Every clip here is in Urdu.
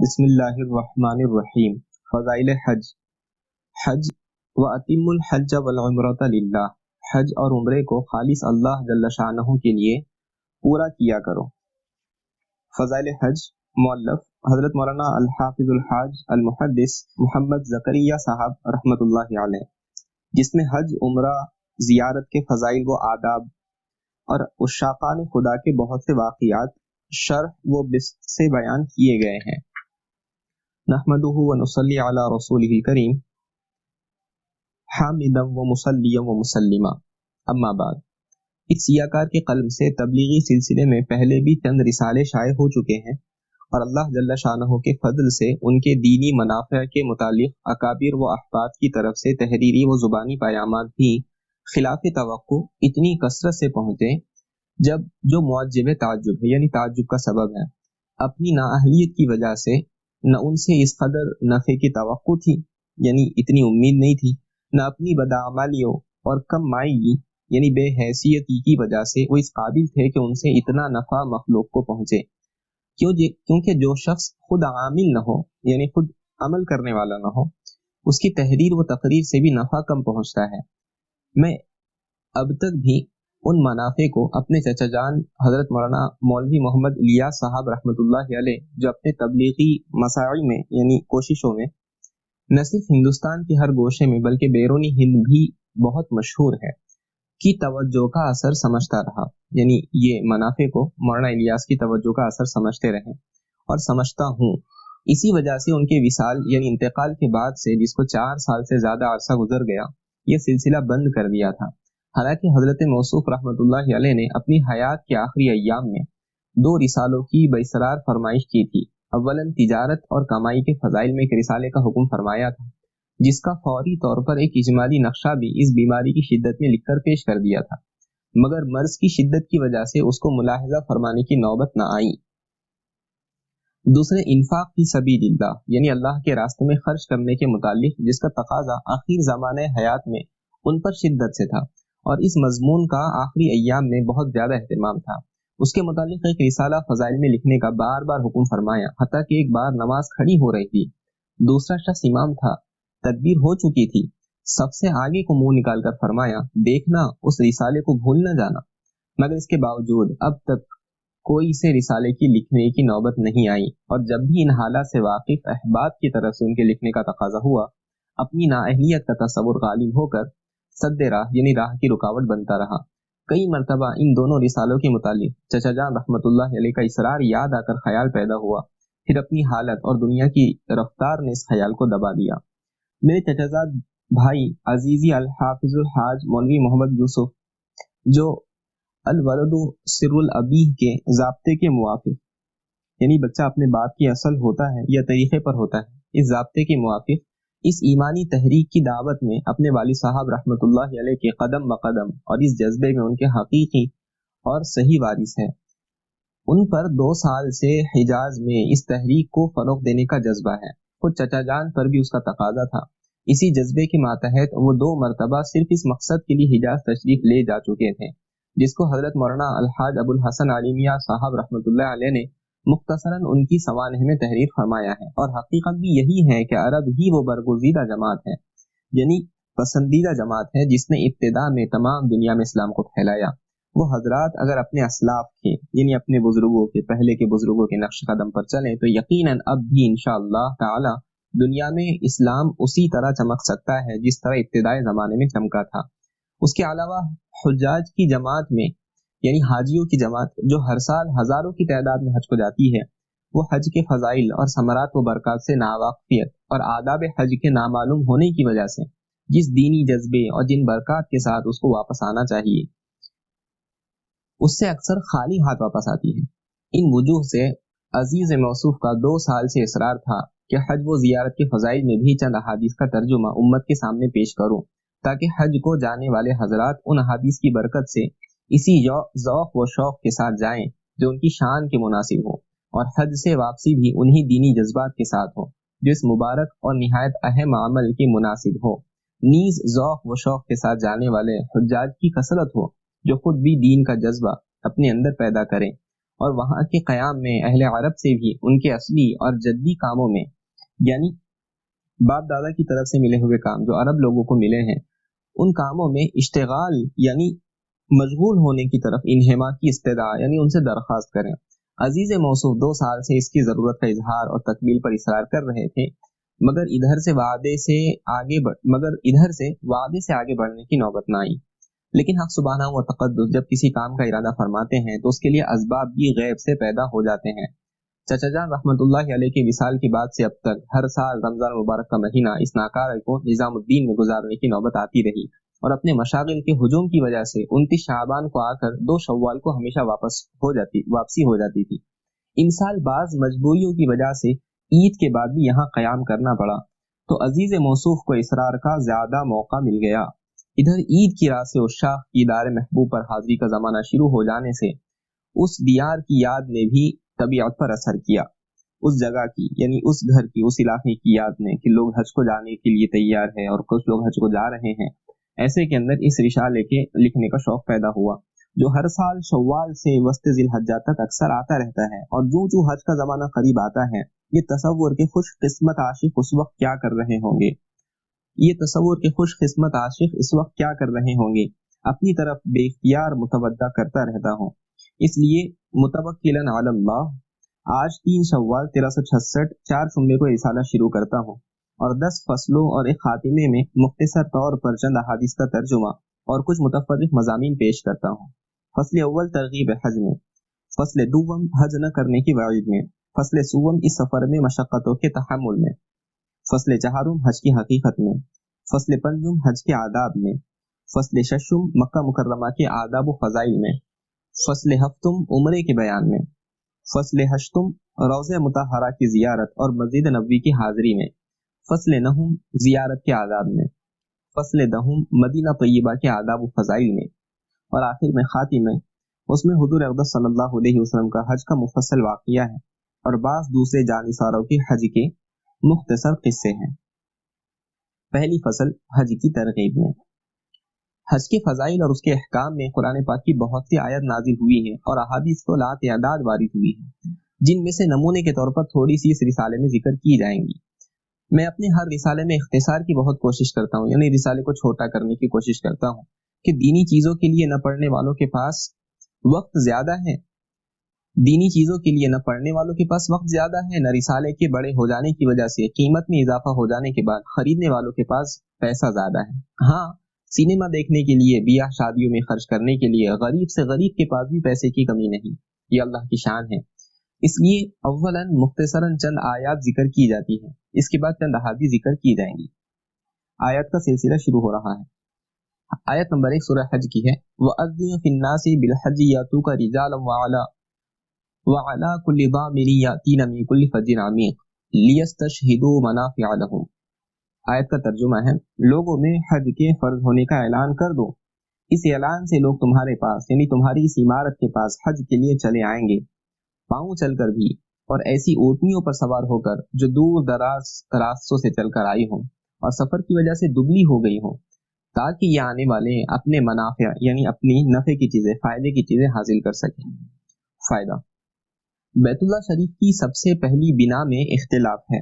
بسم اللہ الرحمن الرحیم۔ فضائل حج۔ حج وَأَتِمُّ الْحَجَّ وَالْعُمْرَةَ لِلَّہ، حج اور عمرے کو خالص اللہ جل شانہ کے لیے پورا کیا کرو۔ فضائل حج مؤلف حضرت مولانا الحافظ الحاج المحدث محمد زکریا صاحب رحمۃ اللہ علیہ، جس میں حج عمرہ زیارت کے فضائل و آداب اور عشاقان خدا کے بہت سے واقعات شرح و بسط سے بیان کیے گئے ہیں۔ نحمدہ و نصلی علی رسولہ الکریم حامدا و مصلیا و مسلما، اما بعد۔ اس سیاکار کے قلم سے تبلیغی سلسلے میں پہلے بھی چند رسالے شائع ہو چکے ہیں، اور اللہ جل شانہ کے فضل سے ان کے دینی منافع کے متعلق اکابر و احباب کی طرف سے تحریری و زبانی پیامات بھی خلاف توقع اتنی کثرت سے پہنچے جب جو معجب تعجب ہے، یعنی تعجب کا سبب ہے، اپنی نااہلیت کی وجہ سے نہ ان سے اس قدر نفع کی توقع تھی، یعنی اتنی امید نہیں تھی، نہ اپنی بدعمالیوں اور کم مائیگی یعنی بے حیثیتی کی وجہ سے وہ اس قابل تھے کہ ان سے اتنا نفع مخلوق کو پہنچے۔ کیونکہ جو شخص خود عامل نہ ہو، یعنی خود عمل کرنے والا نہ ہو، اس کی تحریر و تقریر سے بھی نفع کم پہنچتا ہے۔ میں اب تک بھی ان منافع کو اپنے چچا جان حضرت مولانا مولوی محمد الیاس صاحب رحمۃ اللہ علیہ، جو اپنے تبلیغی مساعی میں یعنی کوششوں میں نہ صرف ہندوستان کے ہر گوشے میں بلکہ بیرونی ہند بھی بہت مشہور ہے، کی توجہ کا اثر سمجھتا رہا، یعنی یہ منافع کو مولانا الیاس کی توجہ کا اثر سمجھتے رہے اور سمجھتا ہوں۔ اسی وجہ سے ان کے وصال یعنی انتقال کے بعد سے، جس کو 4 سال سے زیادہ عرصہ گزر گیا، یہ سلسلہ بند کر دیا تھا۔ حالانکہ حضرت موصوف رحمۃ اللہ علیہ نے اپنی حیات کے آخری ایام میں 2 رسالوں کی باصرار فرمائش کی تھی۔ اولاً تجارت اور کمائی کے فضائل میں ایک رسالے کا حکم فرمایا تھا، جس کا فوری طور پر ایک اجمالی نقشہ بھی اس بیماری کی شدت میں لکھ کر پیش کر دیا تھا، مگر مرض کی شدت کی وجہ سے اس کو ملاحظہ فرمانے کی نوبت نہ آئی۔ دوسرے انفاق فی سبیل اللہ، یعنی اللہ کے راستے میں خرچ کرنے کے متعلق، جس کا تقاضا آخر زمانہ حیات میں ان پر شدت سے تھا، اور اس مضمون کا آخری ایام میں بہت زیادہ اہتمام تھا۔ اس کے متعلق ایک رسالہ فضائل میں لکھنے کا بار بار حکم فرمایا، حتیٰ کہ ایک بار نماز کھڑی ہو رہی تھی، دوسرا شخص امام تھا، تدبیر ہو چکی تھی، سب سے آگے کو منہ نکال کر فرمایا، دیکھنا اس رسالے کو بھول نہ جانا۔ مگر اس کے باوجود اب تک کوئی سے رسالے کی لکھنے کی نوبت نہیں آئی، اور جب بھی ان حالات سے واقف احباب کی طرف سے ان کے لکھنے کا تقاضا ہوا، اپنی نااہلیت کا تصور غالب ہو کر سد راہ یعنی راہ کی رکاوٹ بنتا رہا۔ کئی مرتبہ ان دونوں رسالوں کے متعلق چچا جان رحمۃ اللہ علیہ کا اصرار یاد آ کر خیال پیدا ہوا، پھر اپنی حالت اور دنیا کی رفتار نے اس خیال کو دبا دیا۔ میرے چچا زاد بھائی عزیزی الحافظ الحاج مولوی محمد یوسف، جو الولد سر الابیہ کے ضابطے کے موافق، یعنی بچہ اپنے باپ کی اصل ہوتا ہے یا طریقے پر ہوتا ہے، اس ضابطے کے موافق اس ایمانی تحریک کی دعوت میں اپنے والد صاحب رحمۃ اللہ علیہ کے قدم بقدم اور اس جذبے میں ان کے حقیقی اور صحیح وارث ہیں۔ ان پر 2 سال سے حجاز میں اس تحریک کو فروغ دینے کا جذبہ ہے، خود چچا جان پر بھی اس کا تقاضا تھا۔ اسی جذبے کے ماتحت وہ 2 مرتبہ صرف اس مقصد کے لیے حجاز تشریف لے جا چکے تھے، جس کو حضرت مولانا الحاج ابو الحسن علی میاں صاحب رحمۃ اللہ علیہ نے مختصراً ان کی سوانح میں تحریر فرمایا ہے۔ اور حقیقت بھی یہی ہے کہ عرب ہی وہ برگزیدہ جماعت ہے، یعنی پسندیدہ جماعت ہے، جس نے ابتدا میں تمام دنیا میں اسلام کو پھیلایا۔ وہ حضرات اگر اپنے اسلاف کے یعنی اپنے بزرگوں کے، پہلے کے بزرگوں کے نقش قدم پر چلیں تو یقیناً اب بھی انشاءاللہ تعالی دنیا میں اسلام اسی طرح چمک سکتا ہے جس طرح ابتدائی زمانے میں چمکا تھا۔ اس کے علاوہ حجاج کی جماعت میں یعنی حاجیوں کی جماعت، جو ہر سال ہزاروں کی تعداد میں حج کو جاتی ہے، وہ حج کے فضائل اور ثمرات و برکات سے ناواقفیت اور آداب حج کے نامعلوم ہونے کی وجہ سے جس دینی جذبے اور جن برکات کے ساتھ اس کو واپس آنا چاہیے، اس سے اکثر خالی ہاتھ واپس آتی ہے۔ ان وجوہ سے عزیز موصوف کا 2 سال سے اصرار تھا کہ حج و زیارت کے فضائل میں بھی چند احادیث کا ترجمہ امت کے سامنے پیش کروں، تاکہ حج کو جانے والے حضرات ان احادیث کی برکت سے اسی ذوق و شوق کے ساتھ جائیں جو ان کی شان کے مناسب ہو، اور حج سے واپسی بھی انہی دینی جذبات کے ساتھ ہو جو اس مبارک اور نہایت اہم عمل کے مناسب ہو۔ نیز ذوق و شوق کے ساتھ جانے والے حجاج کی کثرت ہو جو خود بھی دین کا جذبہ اپنے اندر پیدا کریں اور وہاں کے قیام میں اہل عرب سے بھی ان کے اصلی اور جدی کاموں میں، یعنی باپ دادا کی طرف سے ملے ہوئے کام جو عرب لوگوں کو ملے ہیں، ان کاموں میں اشتغال یعنی مشغول ہونے کی طرف انہما کی استدعا یعنی ان سے درخواست کریں۔ عزیز موصوف 2 سال سے اس کی ضرورت کا اظہار اور تکمیل پر اصرار کر رہے تھے، مگر ادھر سے وعدے سے آگے بڑھنے کی نوبت نہ آئی۔ لیکن حق سبحانہ و تقدس جب کسی کام کا ارادہ فرماتے ہیں تو اس کے لیے اسباب بھی غیب سے پیدا ہو جاتے ہیں۔ چچا جان رحمۃ اللہ علیہ کے وصال کے بعد سے اب تک ہر سال رمضان مبارک کا مہینہ اس ناکارہ کو نظام الدین میں گزارنے کی نوبت آتی رہی، اور اپنے مشاغل کے ہجوم کی وجہ سے 29 شعبان کو آ کر 2 شوال کو ہمیشہ واپسی ہو جاتی تھی۔ ان سال بعض مجبوریوں کی وجہ سے عید کے بعد بھی یہاں قیام کرنا پڑا، تو عزیز موصوف کو اصرار کا زیادہ موقع مل گیا۔ ادھر عید کی رات سے عشاق کی دار محبوب پر حاضری کا زمانہ شروع ہو جانے سے اس دیار کی یاد نے بھی طبیعت پر اثر کیا، اس جگہ کی یعنی اس گھر کی، اس علاقے کی یاد نے کہ لوگ حج کو جانے کے لیے تیار ہیں اور کچھ لوگ حج کو جا رہے ہیں۔ ایسے کے اندر اس رسالے کے لکھنے کا شوق پیدا ہوا، جو ہر سال شوال سے وسط ذی الحجہ تک اکثر آتا رہتا ہے، اور جو حج کا زمانہ قریب آتا ہے یہ تصور کے خوش قسمت عاشق اس وقت کیا کر رہے ہوں گے، اپنی طرف بے اختیار متوجہ کرتا رہتا ہوں۔ اس لیے متوکلاً علی اللہ آج 3 شوال 1366 4 جمعے کو رسالہ شروع کرتا ہوں، اور 10 فصلوں اور ایک خاتمے میں مختصر طور پر چند احادیث کا ترجمہ اور کچھ متفرق مضامین پیش کرتا ہوں۔ فصل اول ترغیب حج میں، فصل دوم حج نہ کرنے کی وعید میں، فصل سوم اس سفر میں مشقتوں کے تحمل میں، فصل چہارم حج کی حقیقت میں، فصل پنجم حج کے آداب میں، فصل ششم مکہ مکرمہ کے آداب و فضائل میں، فصل ہفتم عمرے کے بیان میں، فصل ہشتم روضہ مطہرہ کی زیارت اور مسجد نبوی کی حاضری میں، فصل نہم زیارت کے آداب میں، فصل دہم مدینہ طیبہ کے آداب و فضائل میں، اور آخر میں خاتمہ اس میں حضور اقدس صلی اللہ علیہ وسلم کا حج کا مفصل واقعہ ہے اور بعض دوسرے جانثاروں کے حج کے مختصر قصے ہیں۔ پہلی فصل حج کی ترغیب میں۔ حج کے فضائل اور اس کے احکام میں قرآن پاک کی بہت سی آیت نازل ہوئی ہیں اور احادیث تو لا تعداد وارد ہوئی ہیں، جن میں سے نمونے کے طور پر تھوڑی سی اس رسالے میں ذکر کی جائیں گی۔ میں اپنے ہر رسالے میں اختصار کی بہت کوشش کرتا ہوں، یعنی رسالے کو چھوٹا کرنے کی کوشش کرتا ہوں کہ دینی چیزوں کے لیے نہ پڑھنے والوں کے پاس وقت زیادہ ہے، دینی چیزوں کے لیے نہ پڑھنے والوں کے پاس وقت زیادہ ہے، نہ رسالے کے بڑے ہو جانے کی وجہ سے قیمت میں اضافہ ہو جانے کے بعد خریدنے والوں کے پاس پیسہ زیادہ ہے۔ ہاں، سینما دیکھنے کے لیے، بیاہ شادیوں میں خرچ کرنے کے لیے غریب سے غریب کے پاس بھی پیسے کی کمی نہیں، یہ اللہ کی شان ہے۔ اس لیے اولاً مختصراً چند آیات ذکر کی جاتی ہیں، اس کے بعد چند احادیث ذکر کی جائیں گی۔ آیات کا سلسلہ شروع ہو رہا ہے۔ آیت نمبر 1 سورہ حج کی ہے، وَأَذِّن فِي النَّاسِ بِالْحَجِّ يَأْتُوكَ رِجَالًا وَعَلَىٰ كُلِّ ضَامِرٍ يَأْتِينَ مِن كُلِّ فَجٍّ عَمِيقٍ لِيَسْتَشْهِدُوا مَنَافِعَ لَهُمْ۔ آیت کا ترجمہ ہے، لوگوں میں حج کے فرض ہونے کا اعلان کر دو، اس اعلان سے لوگ تمہارے پاس یعنی تمہاری اس عمارت کے پاس حج کے لیے چلے آئیں گے، پاؤں چل کر بھی، اور ایسی اونٹنیوں پر سوار ہو کر جو دور دراز راستوں سے چل کر آئی ہوں اور سفر کی وجہ سے دبلی ہو گئی ہوں، تاکہ یہ آنے والے اپنے منافع یعنی اپنی نفع کی چیزیں، فائدے کی چیزیں حاصل کر سکیں۔ فائدہ، بیت اللہ شریف کی سب سے پہلی بنا میں اختلاف ہے،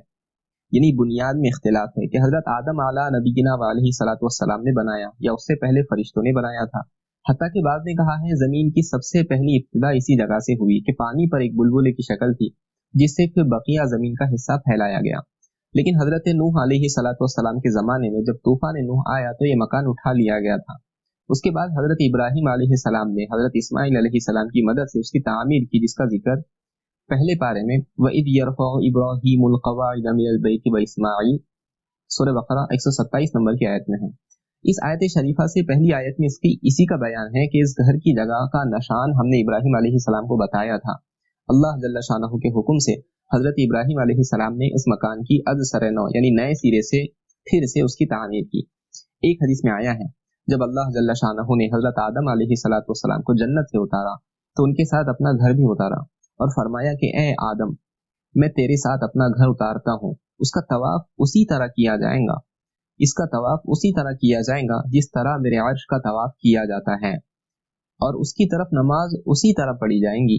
یعنی بنیاد میں اختلاف ہے کہ حضرت آدم علیہ نبینا علیہ صلاۃ والسلام نے بنایا یا اس سے پہلے فرشتوں نے بنایا تھا۔ حتیٰ کہ بعض نے کہا ہے زمین کی سب سے پہلی ابتدا اسی جگہ سے ہوئی کہ پانی پر ایک بلبلے کی شکل تھی جس سے پھر بقیہ زمین کا حصہ پھیلایا گیا، لیکن حضرت نوح علیہ صلاۃ والسلام کے زمانے میں جب طوفان نوح آیا تو یہ مکان اٹھا لیا گیا تھا۔ اس کے بعد حضرت ابراہیم علیہ السلام نے حضرت اسماعیل علیہ السلام کی مدد سے اس کی تعمیر کی، جس کا ذکر پہلے پارے میں وَإِذْ يَرْفَعُ إِبْرَاهِيمُ الْقَوَاعِدَ مِنَ الْبَيْتِ وَإِسْمَاعِيلُ سورہ بقرہ 127 نمبر کی آیت میں ہے۔ اس آیت شریفہ سے پہلی آیت میں اسی کا بیان ہے کہ اس گھر کی جگہ کا نشان ہم نے ابراہیم علیہ السلام کو بتایا تھا۔ اللہ جل شانہ کے حکم سے حضرت ابراہیم علیہ السلام نے اس مکان کی از سر نو یعنی نئے سرے سے پھر سے اس کی تعمیر کی۔ ایک حدیث میں آیا ہے جب اللہ جل شانہ نے حضرت آدم علیہ الصلوۃ والسلام کو جنت سے اتارا تو ان کے ساتھ اپنا گھر بھی اتارا اور فرمایا کہ اے آدم، میں تیرے ساتھ اپنا گھر اتارتا ہوں، اس کا طواف اسی طرح کیا جائے گا، اس کا طواف اسی طرح کیا جائے گا جس طرح میرے عرش کا طواف کیا جاتا ہے، اور اس کی طرف نماز اسی طرح پڑھی جائیں گی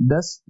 10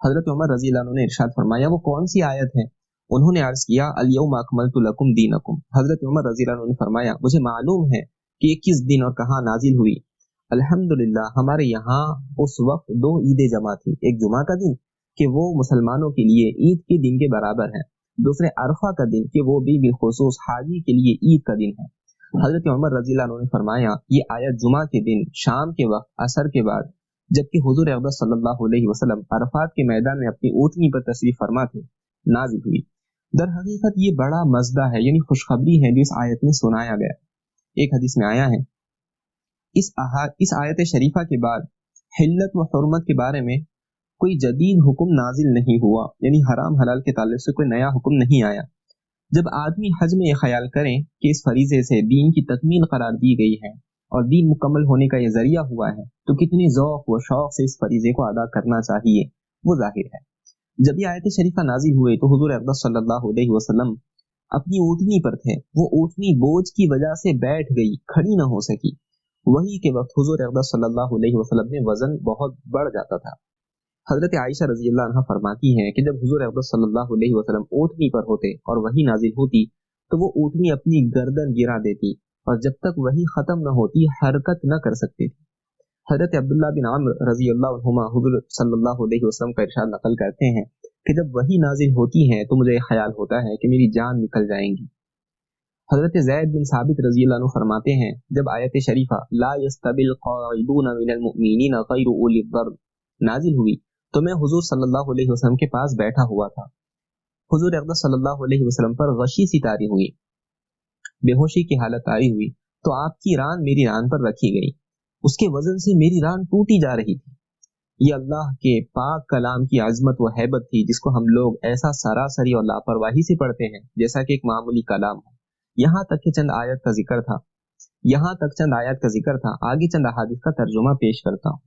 حضرت عمر رضی اللہ عنہ نے ارشاد فرمایا وہ کون سی آیت ہے؟ انہوں نے عرض کیا الیوم اکملت لکم دینکم۔ حضرت عمر رضی اللہ عنہ نے فرمایا مجھے معلوم ہے کہ یہ کس دن اور کہاں نازل ہوئی۔ الحمدللہ ہمارے یہاں اس وقت 2 عیدیں جمع تھی، ایک جمعہ کا دن کہ وہ مسلمانوں کے لیے عید کے دن کے برابر ہے، دوسرے عرفہ کا دن کہ وہ بھی بالخصوص حاجی کے لیے عید کا دن ہے۔ حضرت عمر رضی اللہ عنہ نے فرمایا یہ آیت جمعہ کے دن شام کے وقت عصر کے بعد جبکہ حضور اقدس صلی اللہ علیہ وسلم عرفات کے میدان میں اپنی اونٹنی پر تشریف فرما تھے نازل ہوئی۔ در حقیقت یہ بڑا مزدہ ہے، یعنی خوشخبری ہے جو اس آیت میں سنایا گیا۔ ایک حدیث میں آیا ہے اس آیت شریفہ کے بعد حلت و حرمت کے بارے میں کوئی جدید حکم نازل نہیں ہوا، یعنی حرام حلال کے تعلق سے کوئی نیا حکم نہیں آیا۔ جب آدمی حج میں یہ خیال کریں کہ اس فریضے سے دین کی تکمیل قرار دی گئی ہے اور دین مکمل ہونے کا یہ ذریعہ ہوا ہے تو کتنی ذوق و شوق سے اس فریضے کو ادا کرنا چاہیے وہ ظاہر ہے۔ جب یہ آیت شریفہ نازل ہوئے تو حضور اقدس صلی اللہ علیہ وسلم اپنی اونٹنی پر تھے، وہ اونٹنی بوجھ کی وجہ سے بیٹھ گئی، کھڑی نہ ہو سکی۔ وہی کے وقت حضور اقدس صلی اللہ علیہ وسلم میں وزن بہت بڑھ جاتا تھا۔ حضرت عائشہ رضی اللہ عنہا فرماتی ہیں کہ جب حضور اقدس صلی اللہ علیہ وسلم اونٹنی پر ہوتے اور وہی نازل ہوتی تو وہ اونٹنی اپنی گردن گرا دیتی اور جب تک وہی ختم نہ ہوتی حرکت نہ کر سکتی تھی۔ حضرت عبداللہ بن عمر رضی اللہ عنہما حضور صلی اللہ علیہ وسلم کا ارشاد نقل کرتے ہیں کہ جب وہی نازل ہوتی ہیں تو مجھے خیال ہوتا ہے کہ میری جان نکل جائیں گی۔ حضرت زید بن ثابت رضی اللہ عنہ فرماتے ہیں جب آیت شریفہ لا يستوی القاعدون من المؤمنین غیر اولی الضرر نازل ہوئی تو میں حضور صلی اللہ علیہ وسلم کے پاس بیٹھا ہوا تھا۔ حضور اقدس صلی اللہ علیہ وسلم پر غشی سی طاری ہوئی، بے ہوشی کی حالت طاری ہوئی تو آپ کی ران میری ران پر رکھی گئی، اس کے وزن سے میری ران ٹوٹی جا رہی تھی۔ یہ اللہ کے پاک کلام کی عظمت و ہیبت تھی جس کو ہم لوگ ایسا سراسری اور لاپرواہی سے پڑھتے ہیں جیسا کہ ایک معمولی کلام ہو۔ یہاں تک کہ چند آیت کا ذکر تھا، آگے چند احادیث کا ترجمہ پیش کرتا ہوں۔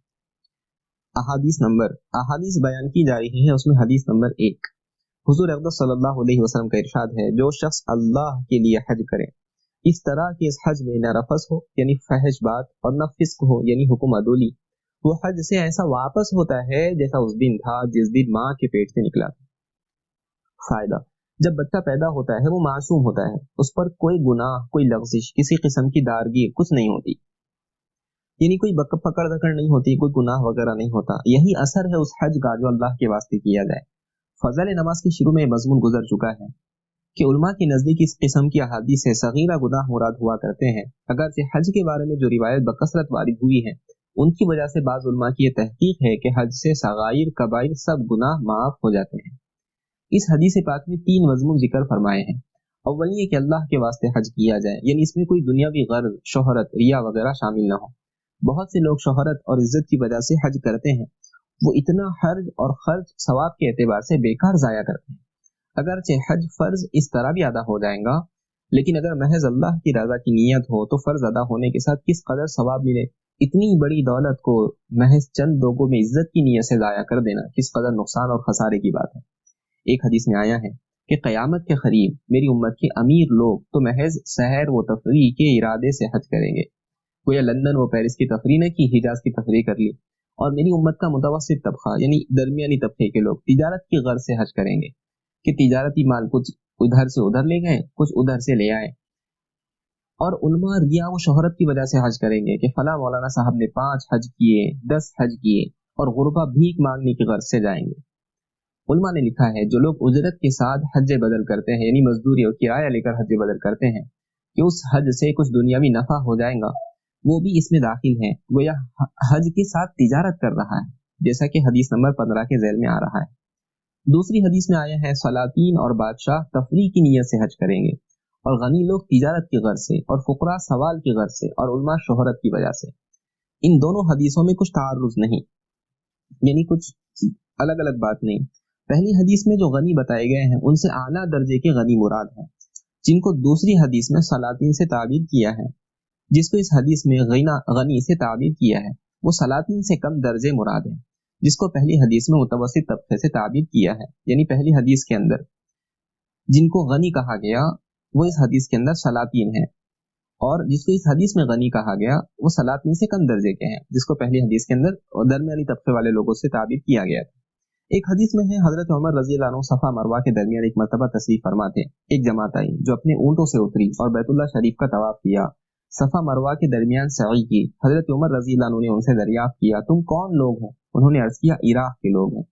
احادیث بیان کی جا رہی ہیں، اس میں حدیث نمبر 1 حضور اقدس صلی اللہ علیہ وسلم کا ارشاد ہے جو شخص اللہ کے لیے حج کرے اس طرح کہ اس حج میں نہ رفث ہو یعنی فحش بات اور نہ فسق ہو یعنی حکم عدولی، وہ حج سے ایسا واپس ہوتا ہے جیسا اس دن تھا جس دن ماں کے پیٹ سے نکلا تھا۔ فائدہ، جب بچہ پیدا ہوتا ہے وہ معصوم ہوتا ہے، اس پر کوئی گناہ، کوئی لغزش، کسی قسم کی دارگی کچھ نہیں ہوتی، یعنی کوئی پکڑ دکڑ نہیں ہوتی، کوئی گناہ وغیرہ نہیں ہوتا۔ یہی اثر ہے اس حج کا جو اللہ کے واسطے کیا جائے۔ فضل نماز کے شروع میں مضمون گزر چکا ہے کہ علماء کے نزدیک اس قسم کی احادیث سے صغیرہ گناہ مراد ہوا کرتے ہیں، اگرچہ حج کے بارے میں جو روایت بکثرت وارد ہوئی ہے ان کی وجہ سے بعض علماء کی یہ تحقیق ہے کہ حج سے صغائر کبائر سب گناہ معاف ہو جاتے ہیں۔ اس حدیث پاک میں 3 مضمون ذکر فرمائے ہیں۔ اول یہ کہ اللہ کے واسطے حج کیا جائے، یعنی اس میں کوئی دنیاوی غرض، شہرت، ریا وغیرہ شامل نہ ہو۔ بہت سے لوگ شہرت اور عزت کی وجہ سے حج کرتے ہیں، وہ اتنا حرج اور خرچ ثواب کے اعتبار سے بیکار ضائع کرتے ہیں۔ اگرچہ حج فرض اس طرح بھی ادا ہو جائے گا، لیکن اگر محض اللہ کی رضا کی نیت ہو تو فرض ادا ہونے کے ساتھ کس قدر ثواب ملے۔ اتنی بڑی دولت کو محض چند لوگوں میں عزت کی نیت سے ضائع کر دینا کس قدر نقصان اور خسارے کی بات ہے۔ ایک حدیث میں آیا ہے کہ قیامت کے قریب میری امت کے امیر لوگ تو محض سحر و تفریح کے ارادے سے حج کریں گے، گویا لندن و پیرس کی تفریح نہ کی، حجاز کی تفریح کر لی، اور میری امت کا متوسط طبقہ یعنی درمیانی طبقے کے لوگ تجارت کی غرض سے حج کریں گے کہ تجارتی مال کچھ ادھر سے ادھر لے گئے، کچھ ادھر سے لے آئے۔ اور علماء ریا و شہرت کی وجہ سے حج کریں گے کہ فلاں مولانا صاحب نے 5 حج کیے، 10 حج کیے، اور غربا بھیک مانگنے کی غرض سے جائیں گے۔ علماء نے لکھا ہے جو لوگ اجرت کے ساتھ حج بدل کرتے ہیں، یعنی مزدوری اور کرایہ لے کر حج بدل کرتے ہیں کہ اس حج سے کچھ دنیاوی نفع ہو جائے گا، وہ بھی اس میں داخل ہیں، وہ یہ حج کے ساتھ تجارت کر رہا ہے، جیسا کہ حدیث نمبر 15 کے ذیل میں آ رہا ہے۔ دوسری حدیث میں آیا ہے سلاطین اور بادشاہ تفریح کی نیت سے حج کریں گے، اور غنی لوگ تجارت کی غرض سے، اور فقراء سوال کی غرض سے، اور علماء شہرت کی وجہ سے۔ ان دونوں حدیثوں میں کچھ تعارض نہیں، یعنی کچھ الگ الگ بات نہیں۔ پہلی حدیث میں جو غنی بتائے گئے ہیں ان سے اعلیٰ درجے کے غنی مراد ہیں، جن کو دوسری حدیث میں سلاطین سے تعبیر کیا ہے۔ جس کو اس حدیث میں غنی سے تعبیر کیا ہے وہ سلاطین سے کم درجے مراد ہیں، جس کو پہلی حدیث میں متوسط طبقے سے تعبیر کیا ہے، یعنی پہلی حدیث کے اندر جن کو غنی کہا گیا وہ اس حدیث کے اندر سلاطین ہیں، اور جس کو اس حدیث میں غنی کہا گیا وہ سلاطین سے کم درجے کے ہیں، جس کو پہلی حدیث کے اندر درمیانی طبقے والے لوگوں سے تعبیر کیا گیا تھا۔ ایک حدیث میں ہے حضرت عمر رضی اللہ عنہ صفا مروہ کے درمیان ایک مرتبہ تشریف فرما تھے. ایک جماعت آئی جو اپنے اونٹوں سے اتری اور بیت اللہ شریف کا طواف کیا. صفا مروہ کے درمیان سعی کی. حضرت عمر رضی اللہ عنہ نے ان سے دریافت کیا تم کون لوگ ہو؟ انہوں نے عرض کیا عراق کے لوگ ہیں.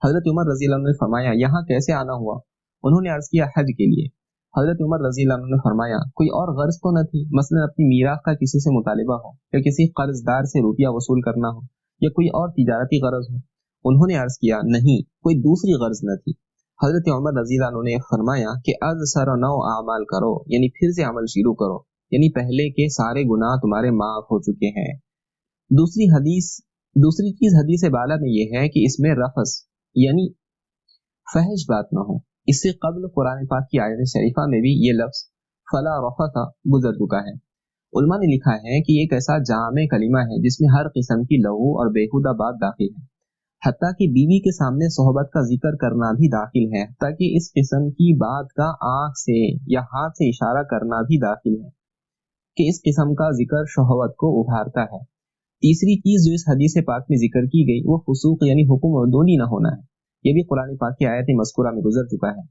حضرت عمر رضی اللہ عنہ نے فرمایا یہاں کیسے آنا ہوا؟ انہوں نے عرض کیا حج کے لیے. حضرت عمر رضی اللہ عنہ نے فرمایا کوئی اور غرض تو نہ تھی، مثلا اپنی میراث کا کسی سے مطالبہ ہو یا کسی قرض دار سے روپیہ وصول کرنا ہو یا کوئی اور تجارتی غرض ہو؟ انہوں نے عرض کیا نہیں، کوئی دوسری غرض نہ تھی. حضرت عمر رضی اللہ عنہ نے فرمایا کہ از سر و نو اعمال کرو، یعنی پھر سے عمل شروع کرو، یعنی پہلے کے سارے گناہ تمہارے معاف ہو چکے ہیں. دوسری چیز حدیث بالا میں یہ ہے کہ اس میں رفث یعنی فحش بات نہ ہو. اس سے قبل قرآن پاک کی آیت شریفہ میں بھی یہ لفظ فلا رفث گزر چکا ہے. علماء نے لکھا ہے کہ یہ ایک ایسا جامع کلمہ ہے جس میں ہر قسم کی لغو اور بیہودہ بات داخل ہے، حتیٰ کہ بیوی کے سامنے صحبت کا ذکر کرنا بھی داخل ہے، تاکہ اس قسم کی بات کا آنکھ سے یا ہاتھ سے اشارہ کرنا بھی داخل ہے کہ اس قسم کا ذکر شہوت کو ابھارتا ہے. تیسری چیز جو اس حدیث پاک میں ذکر کی گئی وہ فسوق یعنی حکم عدولی نہ ہونا ہے. یہ بھی قرآن پاک کی آیت مذکورہ میں گزر چکا ہے.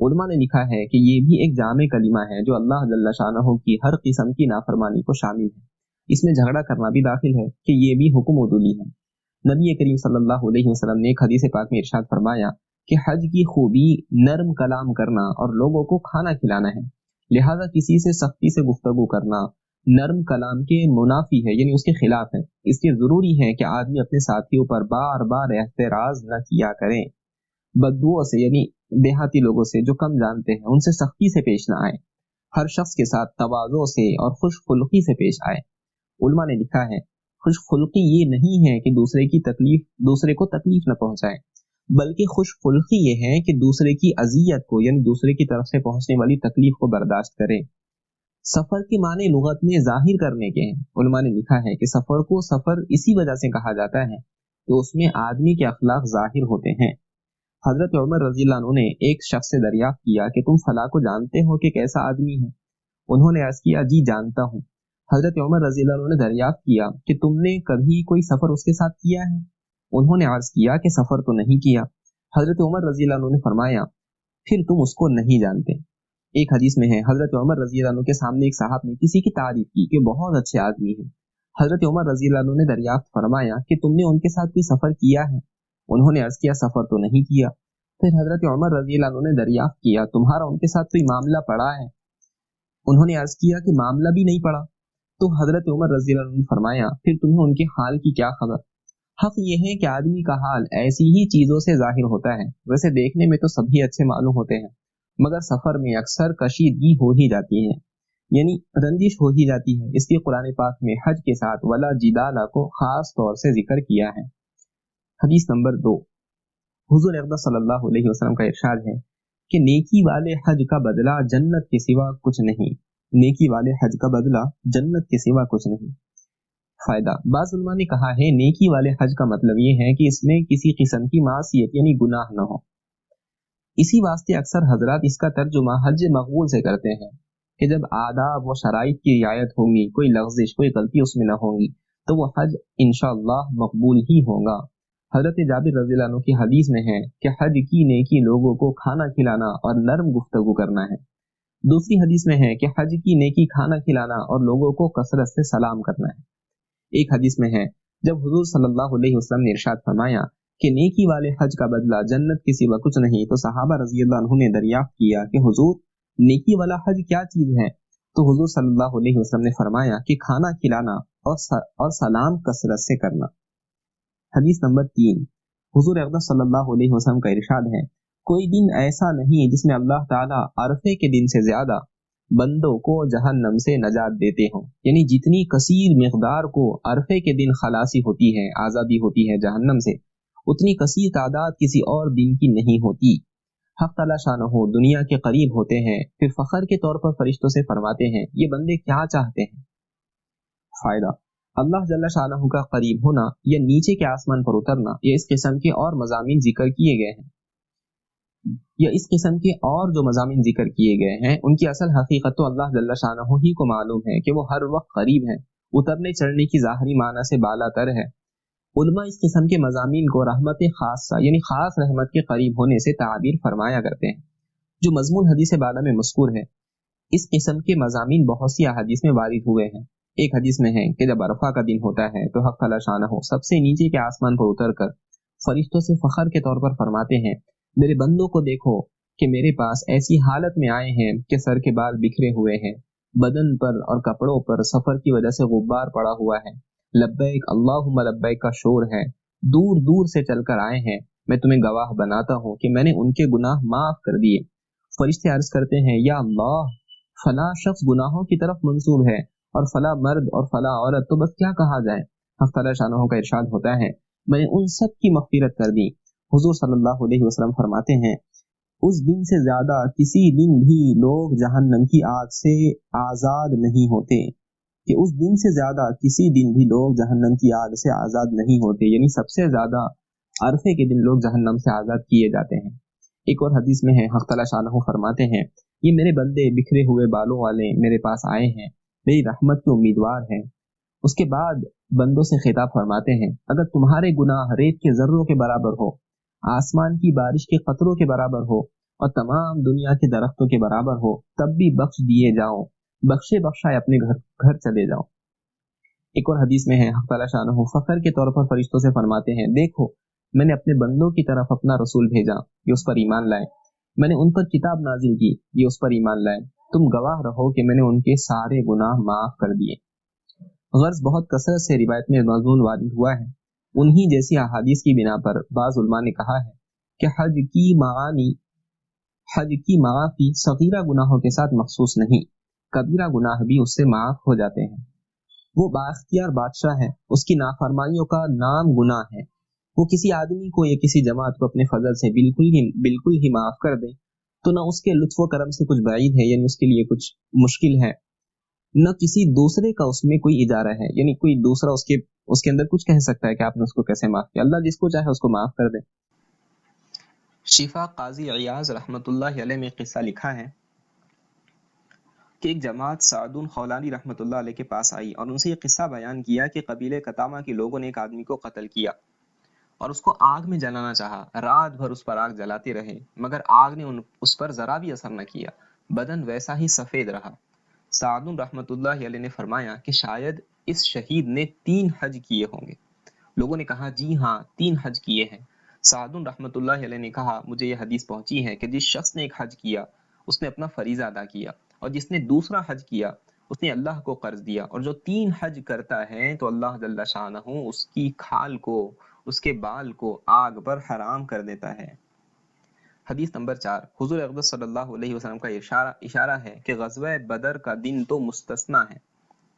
علماء نے لکھا ہے کہ یہ بھی ایک جامع کلمہ ہے جو اللہ جل شانہ کی ہر قسم کی نافرمانی کو شامل ہے. اس میں جھگڑا کرنا بھی داخل ہے کہ یہ بھی حکم عدولی ہے. نبی کریم صلی اللہ علیہ وسلم نے ایک حدیث پاک میں ارشاد فرمایا کہ حج کی خوبی نرم کلام کرنا اور لوگوں کو کھانا کھلانا ہے، لہذا کسی سے سختی سے گفتگو کرنا نرم کلام کے منافی ہے، یعنی اس کے خلاف ہے. اس لیے ضروری ہے کہ آدمی اپنے ساتھیوں پر بار بار اعتراض نہ کیا کریں. بددعوں سے یعنی دیہاتی لوگوں سے جو کم جانتے ہیں ان سے سختی سے پیش نہ آئے. ہر شخص کے ساتھ تواضع سے اور خوش خلقی سے پیش آئے. علماء نے لکھا ہے خوش خلقی یہ نہیں ہے کہ دوسرے کو تکلیف نہ پہنچائے، بلکہ خوش خلقی یہ ہے کہ دوسرے کی اذیت کو یعنی دوسرے کی طرف سے پہنچنے والی تکلیف کو برداشت کرے. سفر کے معنی لغت میں ظاہر کرنے کے ہیں. علماء نے لکھا ہے کہ سفر کو سفر اسی وجہ سے کہا جاتا ہے کہ اس میں آدمی کے اخلاق ظاہر ہوتے ہیں. حضرت عمر رضی اللہ عنہ نے ایک شخص سے دریافت کیا کہ تم فلاں کو جانتے ہو کہ کیسا آدمی ہے؟ انہوں نے عرض کیا جی جانتا ہوں. حضرت عمر رضی اللہ عنہ نے دریافت کیا کہ تم نے کبھی کوئی سفر اس کے ساتھ کیا ہے؟ انہوں نے عرض کیا کہ سفر تو نہیں کیا. حضرت عمر رضی اللہ عنہ نے فرمایا پھر تم اس کو نہیں جانتے. ایک حدیث میں ہے حضرت عمر رضی اللہ عنہ کے سامنے ایک صاحب نے کسی کی تعریف کی کہ بہت اچھے آدمی ہیں. حضرت عمر رضی اللہ عنہ نے دریافت فرمایا کہ تم نے ان کے ساتھ کوئی سفر کیا ہے؟ انہوں نے عرض کیا سفر تو نہیں کیا. پھر حضرت عمر رضی اللہ عنہ نے دریافت کیا تمہارا ان کے ساتھ کوئی معاملہ پڑا ہے؟ انہوں نے عرض کیا کہ معاملہ بھی نہیں پڑا. تو حضرت عمر رضی اللہ عنہ نے فرمایا پھر تمہیں ان کے حال کی کیا خبر؟ حق یہ ہے کہ آدمی کا حال ایسی ہی چیزوں سے ظاہر ہوتا ہے. ویسے دیکھنے میں تو سبھی اچھے معلوم ہوتے ہیں، مگر سفر میں اکثر کشیدگی ہو ہی جاتی ہے، یعنی رنجش ہو ہی جاتی ہے. اس لیے قرآن پاک میں حج کے ساتھ ولا جدالہ کو خاص طور سے ذکر کیا ہے. حدیث نمبر 2. حضور اقدس صلی اللہ علیہ وسلم کا ارشاد ہے کہ نیکی والے حج کا بدلہ جنت کے سوا کچھ نہیں. نیکی والے حج کا بدلہ جنت کے سوا کچھ نہیں. فائدہ. بعض علماء نے کہا ہے نیکی والے حج کا مطلب یہ ہے کہ اس میں کسی قسم کی معصیت یعنی گناہ نہ ہو. اسی واسطے اکثر حضرات اس کا ترجمہ حج مقبول سے کرتے ہیں کہ جب آداب و شرائط کی رعایت ہوں گی، کوئی لغزش کوئی غلطی اس میں نہ ہوں گی، تو وہ حج انشاءاللہ مقبول ہی ہوگا. حضرت جابر رضی اللہ عنہ کی حدیث میں ہے کہ حج کی نیکی لوگوں کو کھانا کھلانا اور نرم گفتگو کرنا ہے. دوسری حدیث میں ہے کہ حج کی نیکی کھانا کھلانا اور لوگوں کو کثرت سے سلام کرنا ہے. ایک حدیث میں ہے جب حضور صلی اللہ علیہ وسلم نے ارشاد فرمایا کہ نیکی والے حج کا بدلہ جنت کے سوا کچھ نہیں، تو صحابہ رضی اللہ عنہ نے دریافت کیا کہ حضور نیکی والا حج کیا چیز ہے؟ تو حضور صلی اللہ علیہ وسلم نے فرمایا کہ کھانا کھلانا اور سلام کثرت سے کرنا. حدیث نمبر 3. حضور اقدس صلی اللہ علیہ وسلم کا ارشاد ہے کوئی دن ایسا نہیں جس میں اللہ تعالیٰ عرفے کے دن سے زیادہ بندوں کو جہنم سے نجات دیتے ہوں. یعنی جتنی کثیر مقدار کو عرفے کے دن خلاصی ہوتی ہے، آزادی ہوتی ہے جہنم سے، اتنی کثیر تعداد کسی اور دن کی نہیں ہوتی. حق تعالیٰ شانہ دنیا کے قریب ہوتے ہیں، پھر فخر کے طور پر فرشتوں سے فرماتے ہیں یہ بندے کیا چاہتے ہیں. فائدہ. اللہ جل شانہ کا قریب ہونا یا نیچے کے آسمان پر اترنا یا اس قسم کے اور مضامین ذکر کیے گئے ہیں، یا اس قسم کے اور جو مضامین ذکر کیے گئے ہیں ان کی اصل حقیقت تو اللہ جل شانہ ہی کو معلوم ہے کہ وہ ہر وقت قریب ہے، اترنے چڑھنے کی ظاہری معنی سے بالا تر ہے. علماء اس قسم کے مضامین کو رحمت خاصہ یعنی خاص رحمت کے قریب ہونے سے تعبیر فرمایا کرتے ہیں، جو مضمون حدیث بالا میں مذکور ہے۔ اس قسم کے مضامین بہت سی احادیث میں وارد ہوئے ہیں۔ ایک حدیث میں ہے کہ جب عرفہ کا دن ہوتا ہے تو حق تعالی شانہ سب سے نیچے کے آسمان پر اتر کر فرشتوں سے فخر کے طور پر فرماتے ہیں، میرے بندوں کو دیکھو کہ میرے پاس ایسی حالت میں آئے ہیں کہ سر کے بال بکھرے ہوئے ہیں، بدن پر اور کپڑوں پر سفر کی وجہ سے غبار پڑا ہوا ہے، لبیک اللہم لبیک کا شور ہے، دور دور سے چل کر آئے ہیں، میں تمہیں گواہ بناتا ہوں کہ میں نے ان کے گناہ معاف کر دیے۔ فرشتے عرض کرتے ہیں، یا اللہ، فلاں شخص گناہوں کی طرف منسوب ہے اور فلاں مرد اور فلاں عورت، تو بس کیا کہا جائے۔ حق تعالی شانہ کا ارشاد ہوتا ہے، میں نے ان سب کی مغفرت کر دی۔ حضور صلی اللہ علیہ وسلم فرماتے ہیں، اس دن سے زیادہ کسی دن بھی لوگ جہنم کی آگ سے آزاد نہیں ہوتے، کہ اس دن سے زیادہ کسی دن بھی لوگ جہنم کی آگ سے آزاد نہیں ہوتے، یعنی سب سے زیادہ عرفے کے دن لوگ جہنم سے آزاد کیے جاتے ہیں۔ ایک اور حدیث میں ہے، حق تعالی شانہ فرماتے ہیں، یہ میرے بندے بکھرے ہوئے بالوں والے میرے پاس آئے ہیں، میری رحمت کے امیدوار ہیں۔ اس کے بعد بندوں سے خطاب فرماتے ہیں، اگر تمہارے گناہ ریت کے ذروں کے برابر ہو، آسمان کی بارش کے قطروں کے برابر ہو اور تمام دنیا کے درختوں کے برابر ہو، تب بھی بخش دیے جاؤ، بخشے بخشائے اپنے گھر چلے جاؤ۔ ایک اور حدیث میں ہے، حق تعالی شانہ فخر کے طور پر فرشتوں سے فرماتے ہیں، دیکھو میں نے اپنے بندوں کی طرف اپنا رسول بھیجا، یہ اس پر ایمان لائے، میں نے ان پر کتاب نازل کی، یہ اس پر ایمان لائے، تم گواہ رہو کہ میں نے ان کے سارے گناہ معاف کر دیے۔ غرض بہت کثرت سے روایت میں مضمون وارد ہوا ہے، انہی جیسی احادیث کی بنا پر بعض علماء نے کہا ہے کہ حج کی معافی صغیرہ گناہوں کے ساتھ مخصوص نہیں، کبیرہ گناہ بھی اس سے معاف ہو جاتے ہیں۔ وہ بااختیار بادشاہ ہے، اس کی نافرمانیوں کا نام گناہ ہے، وہ کسی آدمی کو یا کسی جماعت کو اپنے فضل سے بالکل ہی معاف کر دے تو نہ اس کے لطف و کرم سے کچھ بعید ہے، یعنی اس کے لیے کچھ مشکل ہے، نہ کسی دوسرے کا اس میں کوئی اجارہ ہے، یعنی کوئی دوسرا اس کے اندر کچھ کہہ سکتا ہے کہ آپ نے اس کو کیسے معاف کیا۔ اللہ جس کو چاہے اس کو معاف کر دے۔ شفا قاضی عیاض رحمۃ اللہ علیہ میں قصہ لکھا ہے کہ ایک جماعت سعدون خولانی رحمۃ اللہ علیہ کے پاس آئی اور ان سے یہ قصہ بیان کیا کہ قبیلے قطامہ کے لوگوں نے ایک آدمی کو قتل کیا اور اس کو آگ میں جلانا چاہا، رات بھر اس پر آگ جلاتے رہے مگر آگ نے اس پر ذرا بھی اثر نہ کیا، بدن ویسا ہی سفید رہا۔ سعدون رحمۃ اللہ علیہ نے فرمایا کہ شاید اس شہید نے 3 حج کیے ہوں گے۔ لوگوں نے کہا جی ہاں 3 حج کیے ہیں۔ سعدون رحمۃ اللہ علیہ نے کہا مجھے یہ حدیث پہنچی ہے کہ جس شخص نے ایک حج کیا اس نے اپنا فریضہ ادا کیا، اور جس نے دوسرا حج کیا اس نے اللہ کو قرض دیا، اور جو 3 حج کرتا ہے تو اللہ جل شانہ اس کی کھال کو، اس کے بال کو آگ پر حرام کر دیتا ہے۔ حدیث نمبر 4، حضور اقدس صلی اللہ علیہ وسلم کا اشارہ ہے کہ غزوہ بدر کا دن تو مستثنا ہے،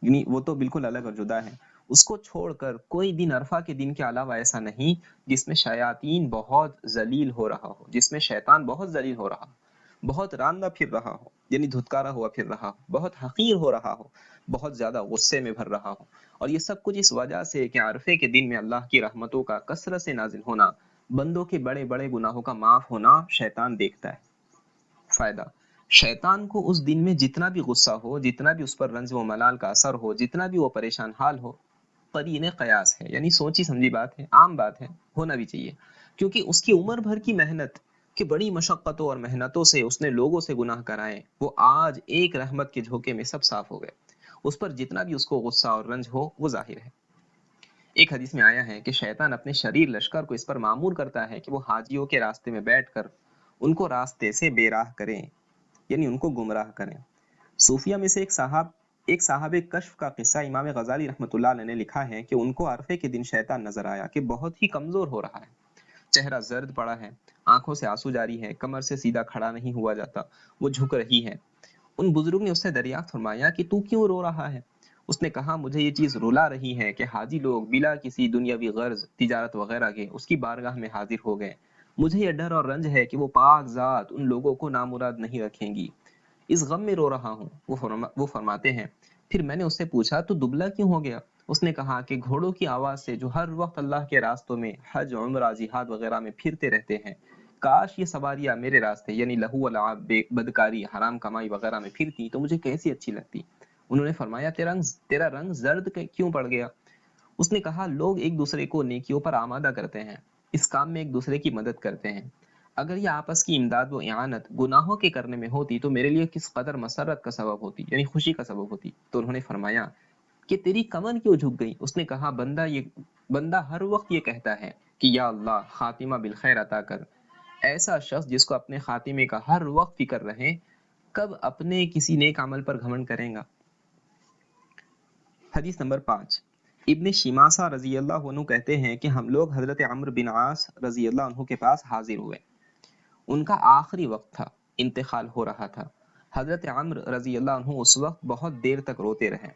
یعنی وہ تو بالکل الگ اور جدا ہے، اس کو چھوڑ کر کوئی دن عرفہ کے دن کے علاوہ ایسا نہیں جس میں شیاطین بہت ذلیل ہو رہا ہو، جس میں شیطان بہت ذلیل ہو رہا ہو، بہت راندہ پھر رہا ہو، یعنی دھتکارا ہوا پھر رہا ہو، بہت حقیر ہو رہا ہو، بہت زیادہ غصے میں بھر رہا ہو، اور یہ سب کچھ اس وجہ سے کہ عرفے کے دن میں اللہ کی رحمتوں کا کثرت سے نازل ہونا، بندوں کے بڑے بڑے گناہوں کا معاف ہونا شیطان دیکھتا ہے۔ فائدہ، شیطان کو اس دن میں جتنا بھی غصہ ہو، جتنا بھی اس پر رنج و ملال کا اثر ہو، جتنا بھی وہ پریشان حال ہو، قرین قیاس ہے، یعنی سوچی سمجھی بات ہے، عام بات ہے، ہونا بھی چاہیے، کیونکہ اس کی عمر بھر کی محنت کہ بڑی مشقتوں اور محنتوں سے اس نے لوگوں سے گناہ کرائے، وہ آج ایک رحمت کے جھونکے میں سب صاف ہو گئے، اس پر جتنا بھی اس کو غصہ اور رنج ہو وہ ظاہر ہے۔ ایک حدیث میں آیا ہے کہ شیطان اپنے شریر لشکر کو اس پر معمور کرتا ہے کہ وہ حاجیوں کے راستے میں بیٹھ کر ان کو راستے سے بے راہ کریں، یعنی ان کو گمراہ کریں۔ صوفیہ میں سے ایک صاحب کشف کا قصہ امام غزالی رحمۃ اللہ علیہ نے لکھا ہے کہ ان کو عرفے کے دن شیطان نظر آیا کہ بہت ہی کمزور ہو رہا ہے، چہرہ زرد پڑا ہے، آنکھوں سے آنسو جاری ہے، کمر سے سیدھا کھڑا نہیں ہوا جاتا، وہ جھک رہی ہے۔ ان بزرگ نے اس سے دریافت فرمایا کہ تو کیوں رو رہا ہے؟ اس نے کہا مجھے یہ چیز رلا رہی ہے کہ حاجی لوگ بلا کسی دنیاوی غرض، تجارت وغیرہ کے اس کی بارگاہ میں حاضر ہو گئے، مجھے یہ ڈر اور رنج ہے کہ وہ پاک ذات ان لوگوں کو نامراد نہیں رکھیں گی، اس غم میں رو رہا ہوں۔ وہ فرماتے ہیں پھر میں نے اس سے پوچھا تو دبلا کیوں ہو گیا؟ اس نے کہا کہ گھوڑوں کی آواز سے جو ہر وقت اللہ کے راستوں میں حج، عمرہ، جہاد وغیرہ میں پھرتے رہتے ہیں، کاش یہ سواریاں میرے راستے یعنی لہو و لعب، بدکاری، حرام کمائی وغیرہ میں پھرتی تو مجھے کیسی اچھی لگتی۔ انہوں نے فرمایا تیرا رنگ زرد کیوں پڑ گیا؟ اس نے کہا لوگ ایک دوسرے کو نیکیوں پر آمادہ کرتے ہیں، اس کام میں ایک دوسرے کی مدد کرتے ہیں، اگر یہ آپس کی امداد و اعانت گناہوں کے کرنے میں ہوتی تو میرے لیے کس قدر مسرت کا سبب ہوتی، یعنی خوشی کا سبب ہوتی۔ تو انہوں نے فرمایا کہ تیری کمر کیوں جھک گئی؟ اس نے کہا بندہ ہر وقت یہ کہتا ہے کہ یا اللہ خاتمہ بالخیر عطا کر۔ ایسا شخص جس کو اپنے خاتمے کا ہر وقت فکر رہے، کب اپنے کسی نیک عمل پر گھمنڈ کرے گا؟ حدیث نمبر 5، ابن شیماسہ رضی اللہ عنہ کہتے ہیں کہ ہم لوگ حضرت عمرو بن عاص رضی اللہ عنہ کے پاس حاضر ہوئے، ان کا آخری وقت تھا، انتقال ہو رہا تھا۔ حضرت عمرو رضی اللہ عنہ اس وقت بہت دیر تک روتے رہے،